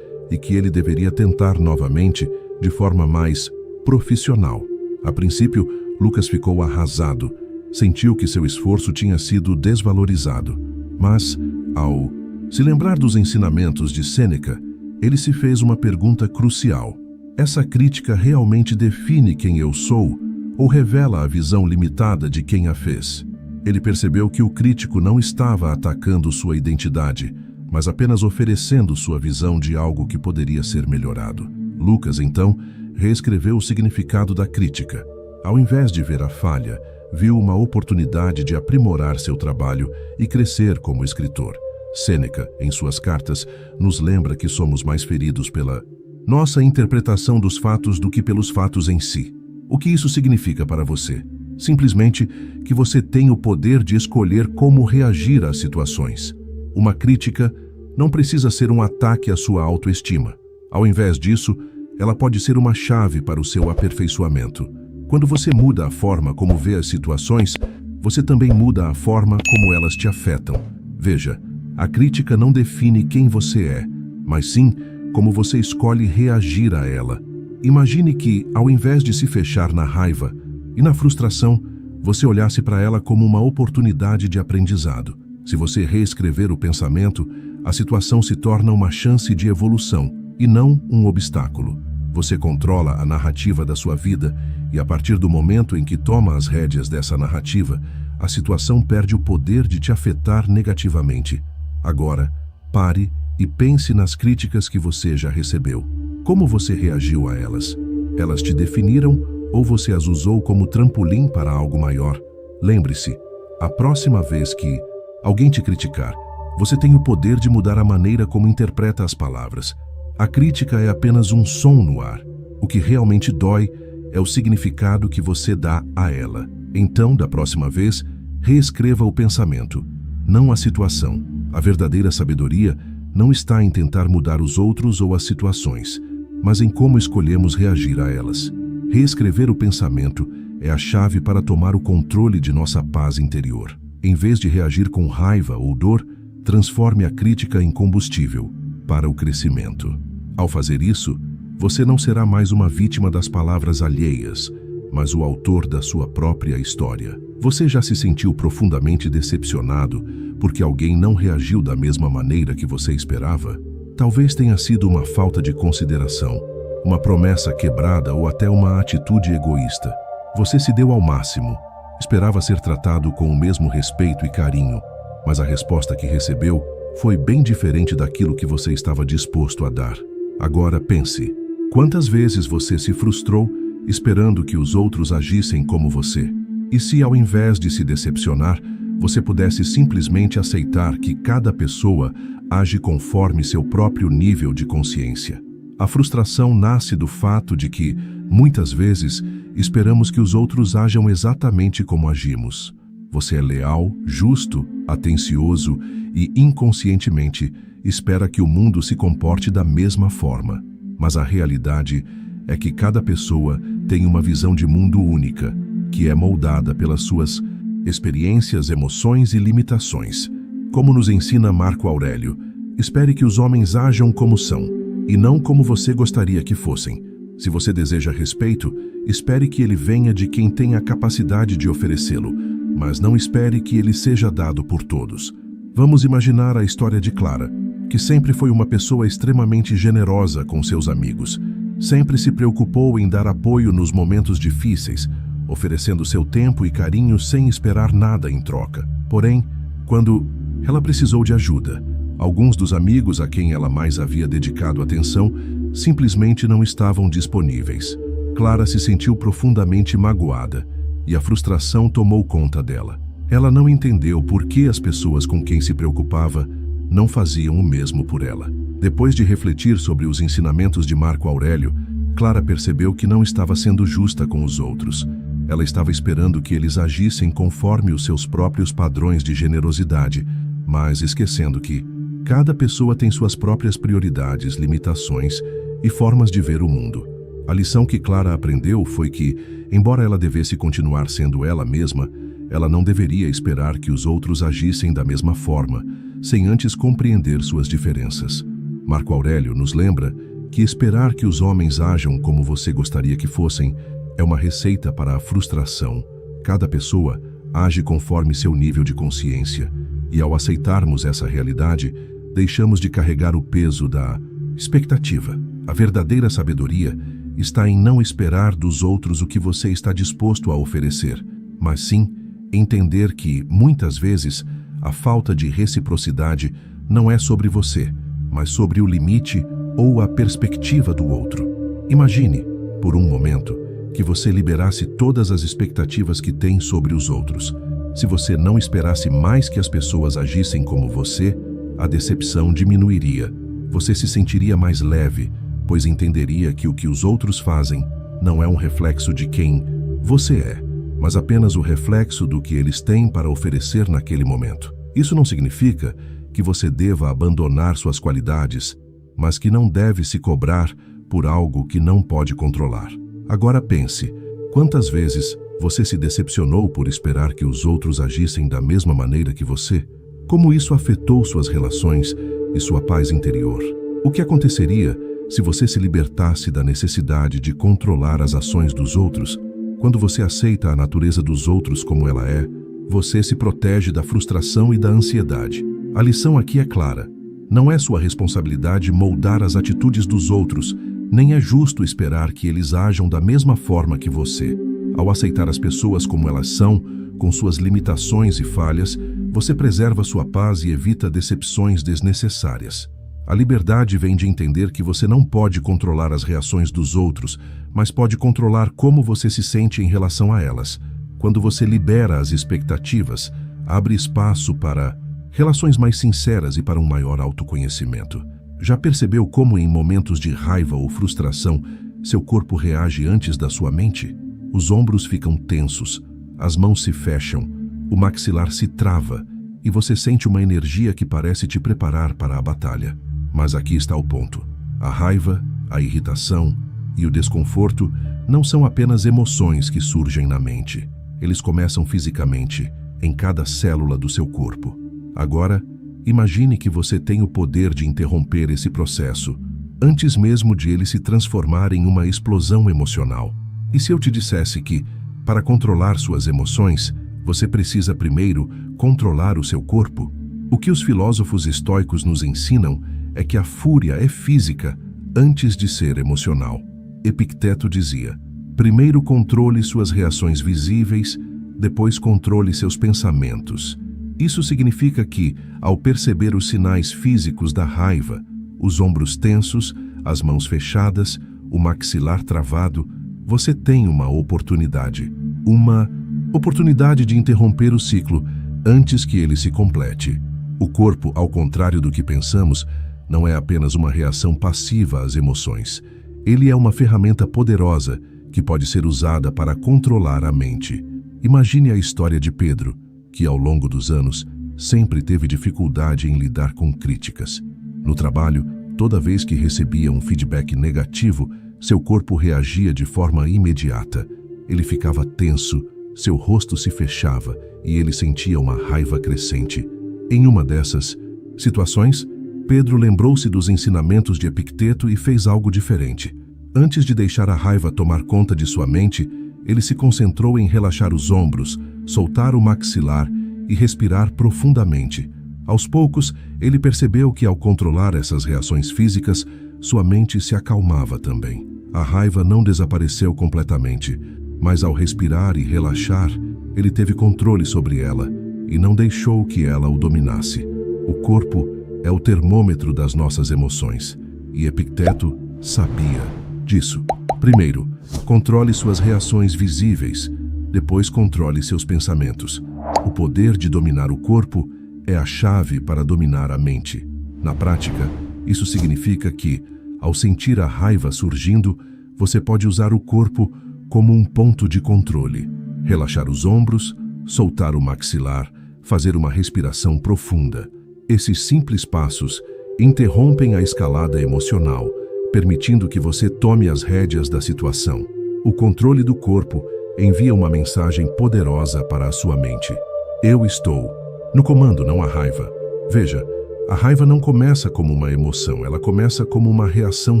e que ele deveria tentar novamente de forma mais profissional. A princípio, Lucas ficou arrasado, sentiu que seu esforço tinha sido desvalorizado. Mas, ao se lembrar dos ensinamentos de Sêneca, ele se fez uma pergunta crucial. Essa crítica realmente define quem eu sou ou revela a visão limitada de quem a fez? Ele percebeu que o crítico não estava atacando sua identidade, mas apenas oferecendo sua visão de algo que poderia ser melhorado. Lucas, então, reescreveu o significado da crítica. Ao invés de ver a falha, viu uma oportunidade de aprimorar seu trabalho e crescer como escritor. Sêneca, em suas cartas, nos lembra que somos mais feridos pela nossa interpretação dos fatos do que pelos fatos em si. O que isso significa para você? Simplesmente que você tem o poder de escolher como reagir às situações. Uma crítica não precisa ser um ataque à sua autoestima. Ao invés disso, ela pode ser uma chave para o seu aperfeiçoamento. Quando você muda a forma como vê as situações, você também muda a forma como elas te afetam. Veja, a crítica não define quem você é, mas sim como você escolhe reagir a ela. Imagine que, ao invés de se fechar na raiva e na frustração, você olhasse para ela como uma oportunidade de aprendizado. Se você reescrever o pensamento, a situação se torna uma chance de evolução e não um obstáculo. Você controla a narrativa da sua vida e, a partir do momento em que toma as rédeas dessa narrativa, a situação perde o poder de te afetar negativamente. Agora, pare e pense nas críticas que você já recebeu. Como você reagiu a elas? Elas te definiram ou você as usou como trampolim para algo maior? Lembre-se, a próxima vez que alguém te criticar, você tem o poder de mudar a maneira como interpreta as palavras. A crítica é apenas um som no ar. O que realmente dói é o significado que você dá a ela. Então, da próxima vez, reescreva o pensamento, não a situação. A verdadeira sabedoria não está em tentar mudar os outros ou as situações, mas em como escolhemos reagir a elas. Reescrever o pensamento é a chave para tomar o controle de nossa paz interior. Em vez de reagir com raiva ou dor, transforme a crítica em combustível para o crescimento. Ao fazer isso, você não será mais uma vítima das palavras alheias, mas o autor da sua própria história. Você já se sentiu profundamente decepcionado porque alguém não reagiu da mesma maneira que você esperava? Talvez tenha sido uma falta de consideração, uma promessa quebrada ou até uma atitude egoísta. Você se deu ao máximo, esperava ser tratado com o mesmo respeito e carinho, mas a resposta que recebeu foi bem diferente daquilo que você estava disposto a dar. Agora pense, quantas vezes você se frustrou esperando que os outros agissem como você? E se, ao invés de se decepcionar, você pudesse simplesmente aceitar que cada pessoa age conforme seu próprio nível de consciência? A frustração nasce do fato de que, muitas vezes, esperamos que os outros ajam exatamente como agimos. Você é leal, justo, atencioso e, inconscientemente, espera que o mundo se comporte da mesma forma. Mas a realidade é que cada pessoa tem uma visão de mundo única, que é moldada pelas suas experiências, emoções e limitações. Como nos ensina Marco Aurélio, espere que os homens ajam como são, e não como você gostaria que fossem. Se você deseja respeito, espere que ele venha de quem tem a capacidade de oferecê-lo, mas não espere que ele seja dado por todos. Vamos imaginar a história de Clara, que sempre foi uma pessoa extremamente generosa com seus amigos. Sempre se preocupou em dar apoio nos momentos difíceis, oferecendo seu tempo e carinho sem esperar nada em troca. Porém, quando ela precisou de ajuda, alguns dos amigos a quem ela mais havia dedicado atenção simplesmente não estavam disponíveis. Clara se sentiu profundamente magoada e a frustração tomou conta dela. Ela não entendeu por que as pessoas com quem se preocupava não faziam o mesmo por ela. Depois de refletir sobre os ensinamentos de Marco Aurélio, Clara percebeu que não estava sendo justa com os outros. Ela estava esperando que eles agissem conforme os seus próprios padrões de generosidade, mas esquecendo que cada pessoa tem suas próprias prioridades, limitações e formas de ver o mundo. A lição que Clara aprendeu foi que, embora ela devesse continuar sendo ela mesma, ela não deveria esperar que os outros agissem da mesma forma, sem antes compreender suas diferenças. Marco Aurélio nos lembra que esperar que os homens ajam como você gostaria que fossem é uma receita para a frustração. Cada pessoa age conforme seu nível de consciência, e ao aceitarmos essa realidade, deixamos de carregar o peso da expectativa. A verdadeira sabedoria está em não esperar dos outros o que você está disposto a oferecer, mas sim entender que, muitas vezes, a falta de reciprocidade não é sobre você, mas sobre o limite ou a perspectiva do outro. Imagine, por um momento, que você liberasse todas as expectativas que tem sobre os outros. Se você não esperasse mais que as pessoas agissem como você, a decepção diminuiria. Você se sentiria mais leve, pois entenderia que o que os outros fazem não é um reflexo de quem você é, mas apenas o reflexo do que eles têm para oferecer naquele momento. Isso não significa que você deva abandonar suas qualidades, mas que não deve se cobrar por algo que não pode controlar. Agora pense, quantas vezes você se decepcionou por esperar que os outros agissem da mesma maneira que você? Como isso afetou suas relações e sua paz interior? O que aconteceria se você se libertasse da necessidade de controlar as ações dos outros? Quando você aceita a natureza dos outros como ela é, você se protege da frustração e da ansiedade. A lição aqui é clara. Não é sua responsabilidade moldar as atitudes dos outros, nem é justo esperar que eles ajam da mesma forma que você. Ao aceitar as pessoas como elas são, com suas limitações e falhas, você preserva sua paz e evita decepções desnecessárias. A liberdade vem de entender que você não pode controlar as reações dos outros, mas pode controlar como você se sente em relação a elas. Quando você libera as expectativas, abre espaço para relações mais sinceras e para um maior autoconhecimento. Já percebeu como em momentos de raiva ou frustração, seu corpo reage antes da sua mente? Os ombros ficam tensos, as mãos se fecham, o maxilar se trava e você sente uma energia que parece te preparar para a batalha. Mas aqui está o ponto. A raiva, a irritação e o desconforto não são apenas emoções que surgem na mente. Eles começam fisicamente, em cada célula do seu corpo. Agora, imagine que você tem o poder de interromper esse processo, antes mesmo de ele se transformar em uma explosão emocional. E se eu te dissesse que, para controlar suas emoções, você precisa primeiro controlar o seu corpo? O que os filósofos estoicos nos ensinam é que a fúria é física antes de ser emocional. Epicteto dizia: primeiro controle suas reações visíveis, depois controle seus pensamentos. Isso significa que, ao perceber os sinais físicos da raiva, os ombros tensos, as mãos fechadas, o maxilar travado, você tem uma oportunidade. Uma oportunidade de interromper o ciclo antes que ele se complete. O corpo, ao contrário do que pensamos, não é apenas uma reação passiva às emoções. Ele é uma ferramenta poderosa que pode ser usada para controlar a mente. Imagine a história de Pedro, que ao longo dos anos sempre teve dificuldade em lidar com críticas. No trabalho, toda vez que recebia um feedback negativo, seu corpo reagia de forma imediata. Ele ficava tenso, seu rosto se fechava e ele sentia uma raiva crescente. Em uma dessas situações, Pedro lembrou-se dos ensinamentos de Epicteto e fez algo diferente. Antes de deixar a raiva tomar conta de sua mente, ele se concentrou em relaxar os ombros, soltar o maxilar e respirar profundamente. Aos poucos, ele percebeu que ao controlar essas reações físicas, sua mente se acalmava também. A raiva não desapareceu completamente, mas ao respirar e relaxar, ele teve controle sobre ela e não deixou que ela o dominasse. O corpo é o termômetro das nossas emoções, e Epicteto sabia disso. Primeiro, controle suas reações visíveis, depois controle seus pensamentos. O poder de dominar o corpo é a chave para dominar a mente. Na prática, isso significa que, ao sentir a raiva surgindo, você pode usar o corpo como um ponto de controle. Relaxar os ombros, soltar o maxilar, fazer uma respiração profunda. Esses simples passos interrompem a escalada emocional, permitindo que você tome as rédeas da situação. O controle do corpo envia uma mensagem poderosa para a sua mente. Eu estou no comando, não a raiva. Veja, a raiva não começa como uma emoção, ela começa como uma reação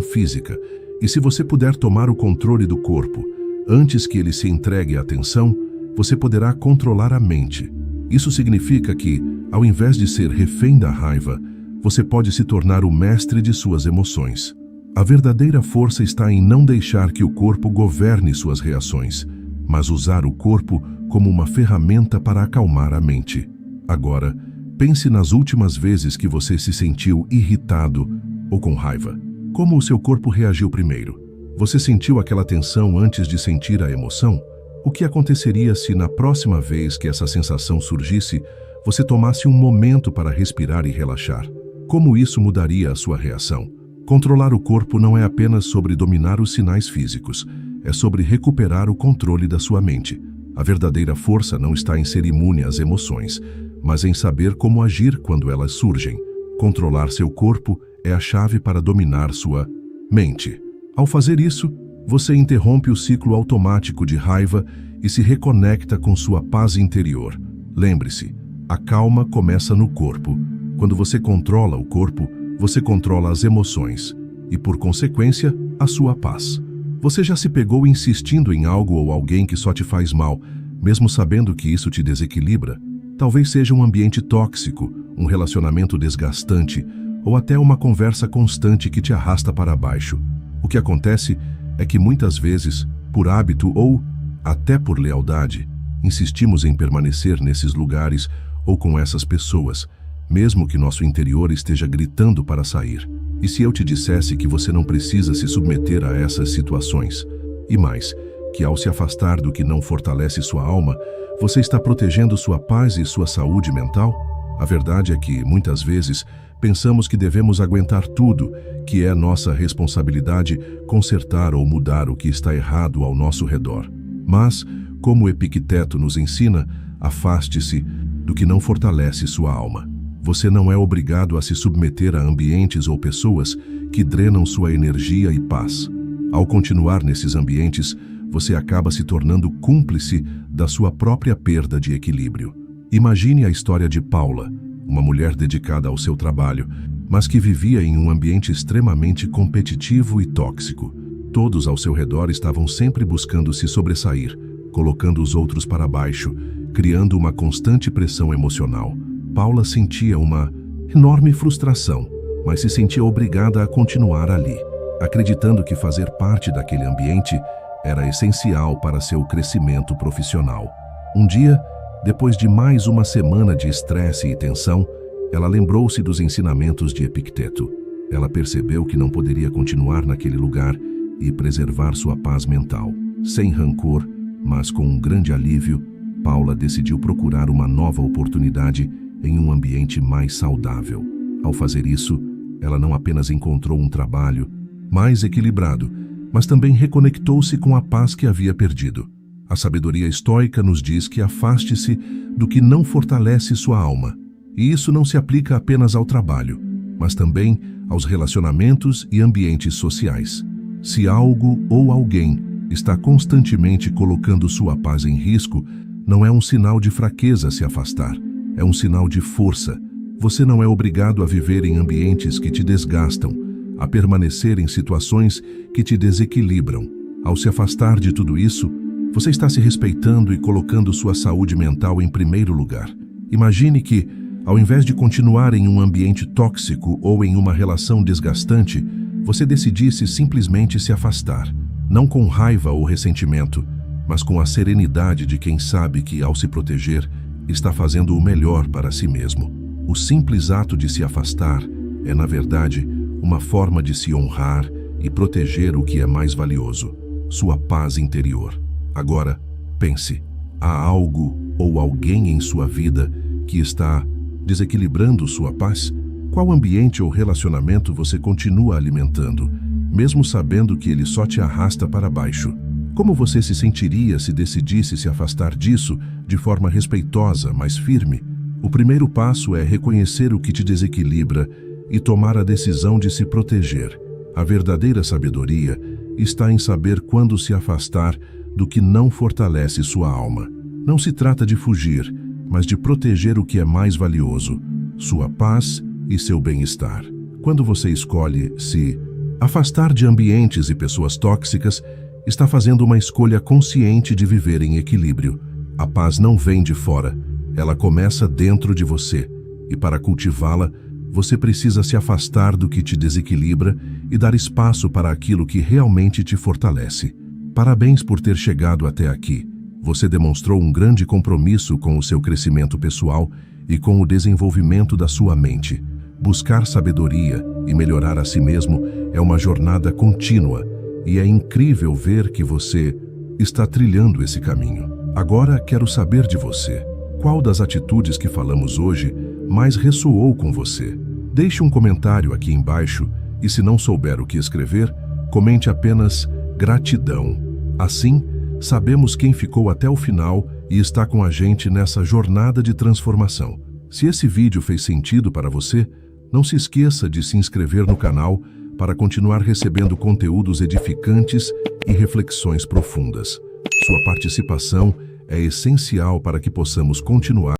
física. E se você puder tomar o controle do corpo antes que ele se entregue à tensão, você poderá controlar a mente. Isso significa que, ao invés de ser refém da raiva, você pode se tornar o mestre de suas emoções. A verdadeira força está em não deixar que o corpo governe suas reações, mas usar o corpo como uma ferramenta para acalmar a mente. Agora, pense nas últimas vezes que você se sentiu irritado ou com raiva. Como o seu corpo reagiu primeiro? Você sentiu aquela tensão antes de sentir a emoção? O que aconteceria se, na próxima vez que essa sensação surgisse, você tomasse um momento para respirar e relaxar? Como isso mudaria a sua reação? Controlar o corpo não é apenas sobre dominar os sinais físicos, é sobre recuperar o controle da sua mente. A verdadeira força não está em ser imune às emoções, mas em saber como agir quando elas surgem. Controlar seu corpo é a chave para dominar sua mente. Ao fazer isso, você interrompe o ciclo automático de raiva e se reconecta com sua paz interior. Lembre-se, a calma começa no corpo. Quando você controla o corpo, você controla as emoções e, por consequência, a sua paz. Você já se pegou insistindo em algo ou alguém que só te faz mal, mesmo sabendo que isso te desequilibra? Talvez seja um ambiente tóxico, um relacionamento desgastante ou até uma conversa constante que te arrasta para baixo. O que acontece é que muitas vezes, por hábito ou até por lealdade, insistimos em permanecer nesses lugares ou com essas pessoas, mesmo que nosso interior esteja gritando para sair. E se eu te dissesse que você não precisa se submeter a essas situações? E mais, que ao se afastar do que não fortalece sua alma, você está protegendo sua paz e sua saúde mental? A verdade é que, muitas vezes, pensamos que devemos aguentar tudo, que é nossa responsabilidade consertar ou mudar o que está errado ao nosso redor. Mas, como Epicteto nos ensina, afaste-se do que não fortalece sua alma. Você não é obrigado a se submeter a ambientes ou pessoas que drenam sua energia e paz. Ao continuar nesses ambientes, você acaba se tornando cúmplice da sua própria perda de equilíbrio. Imagine a história de Paula, uma mulher dedicada ao seu trabalho, mas que vivia em um ambiente extremamente competitivo e tóxico. Todos ao seu redor estavam sempre buscando se sobressair, colocando os outros para baixo, criando uma constante pressão emocional. Paula sentia uma enorme frustração, mas se sentia obrigada a continuar ali, acreditando que fazer parte daquele ambiente era essencial para seu crescimento profissional. Um dia, Depois de mais uma semana de estresse e tensão, ela lembrou-se dos ensinamentos de Epicteto. Ela percebeu que não poderia continuar naquele lugar e preservar sua paz mental. Sem rancor, mas com um grande alívio, Paula decidiu procurar uma nova oportunidade em um ambiente mais saudável. Ao fazer isso, ela não apenas encontrou um trabalho mais equilibrado, mas também reconectou-se com a paz que havia perdido. A sabedoria estoica nos diz que afaste-se do que não fortalece sua alma. E isso não se aplica apenas ao trabalho, mas também aos relacionamentos e ambientes sociais. Se algo ou alguém está constantemente colocando sua paz em risco, não é um sinal de fraqueza se afastar, é um sinal de força. Você não é obrigado a viver em ambientes que te desgastam, a permanecer em situações que te desequilibram. Ao se afastar de tudo isso, você está se respeitando e colocando sua saúde mental em primeiro lugar. Imagine que, ao invés de continuar em um ambiente tóxico ou em uma relação desgastante, você decidisse simplesmente se afastar, não com raiva ou ressentimento, mas com a serenidade de quem sabe que, ao se proteger, está fazendo o melhor para si mesmo. O simples ato de se afastar é, na verdade, uma forma de se honrar e proteger o que é mais valioso, sua paz interior. Agora, pense, há algo ou alguém em sua vida que está desequilibrando sua paz? Qual ambiente ou relacionamento você continua alimentando, mesmo sabendo que ele só te arrasta para baixo? Como você se sentiria se decidisse se afastar disso de forma respeitosa, mas firme? O primeiro passo é reconhecer o que te desequilibra e tomar a decisão de se proteger. A verdadeira sabedoria está em saber quando se afastar do que não fortalece sua alma. Não se trata de fugir, mas de proteger o que é mais valioso, sua paz e seu bem-estar. Quando você escolhe se afastar de ambientes e pessoas tóxicas, está fazendo uma escolha consciente de viver em equilíbrio. A paz não vem de fora, ela começa dentro de você, e para cultivá-la, você precisa se afastar do que te desequilibra e dar espaço para aquilo que realmente te fortalece. Parabéns por ter chegado até aqui. Você demonstrou um grande compromisso com o seu crescimento pessoal e com o desenvolvimento da sua mente. Buscar sabedoria e melhorar a si mesmo é uma jornada contínua, e é incrível ver que você está trilhando esse caminho. Agora quero saber de você. Qual das atitudes que falamos hoje mais ressoou com você? Deixe um comentário aqui embaixo e, se não souber o que escrever, comente apenas gratidão. Assim, sabemos quem ficou até o final e está com a gente nessa jornada de transformação. Se esse vídeo fez sentido para você, não se esqueça de se inscrever no canal para continuar recebendo conteúdos edificantes e reflexões profundas. Sua participação é essencial para que possamos continuar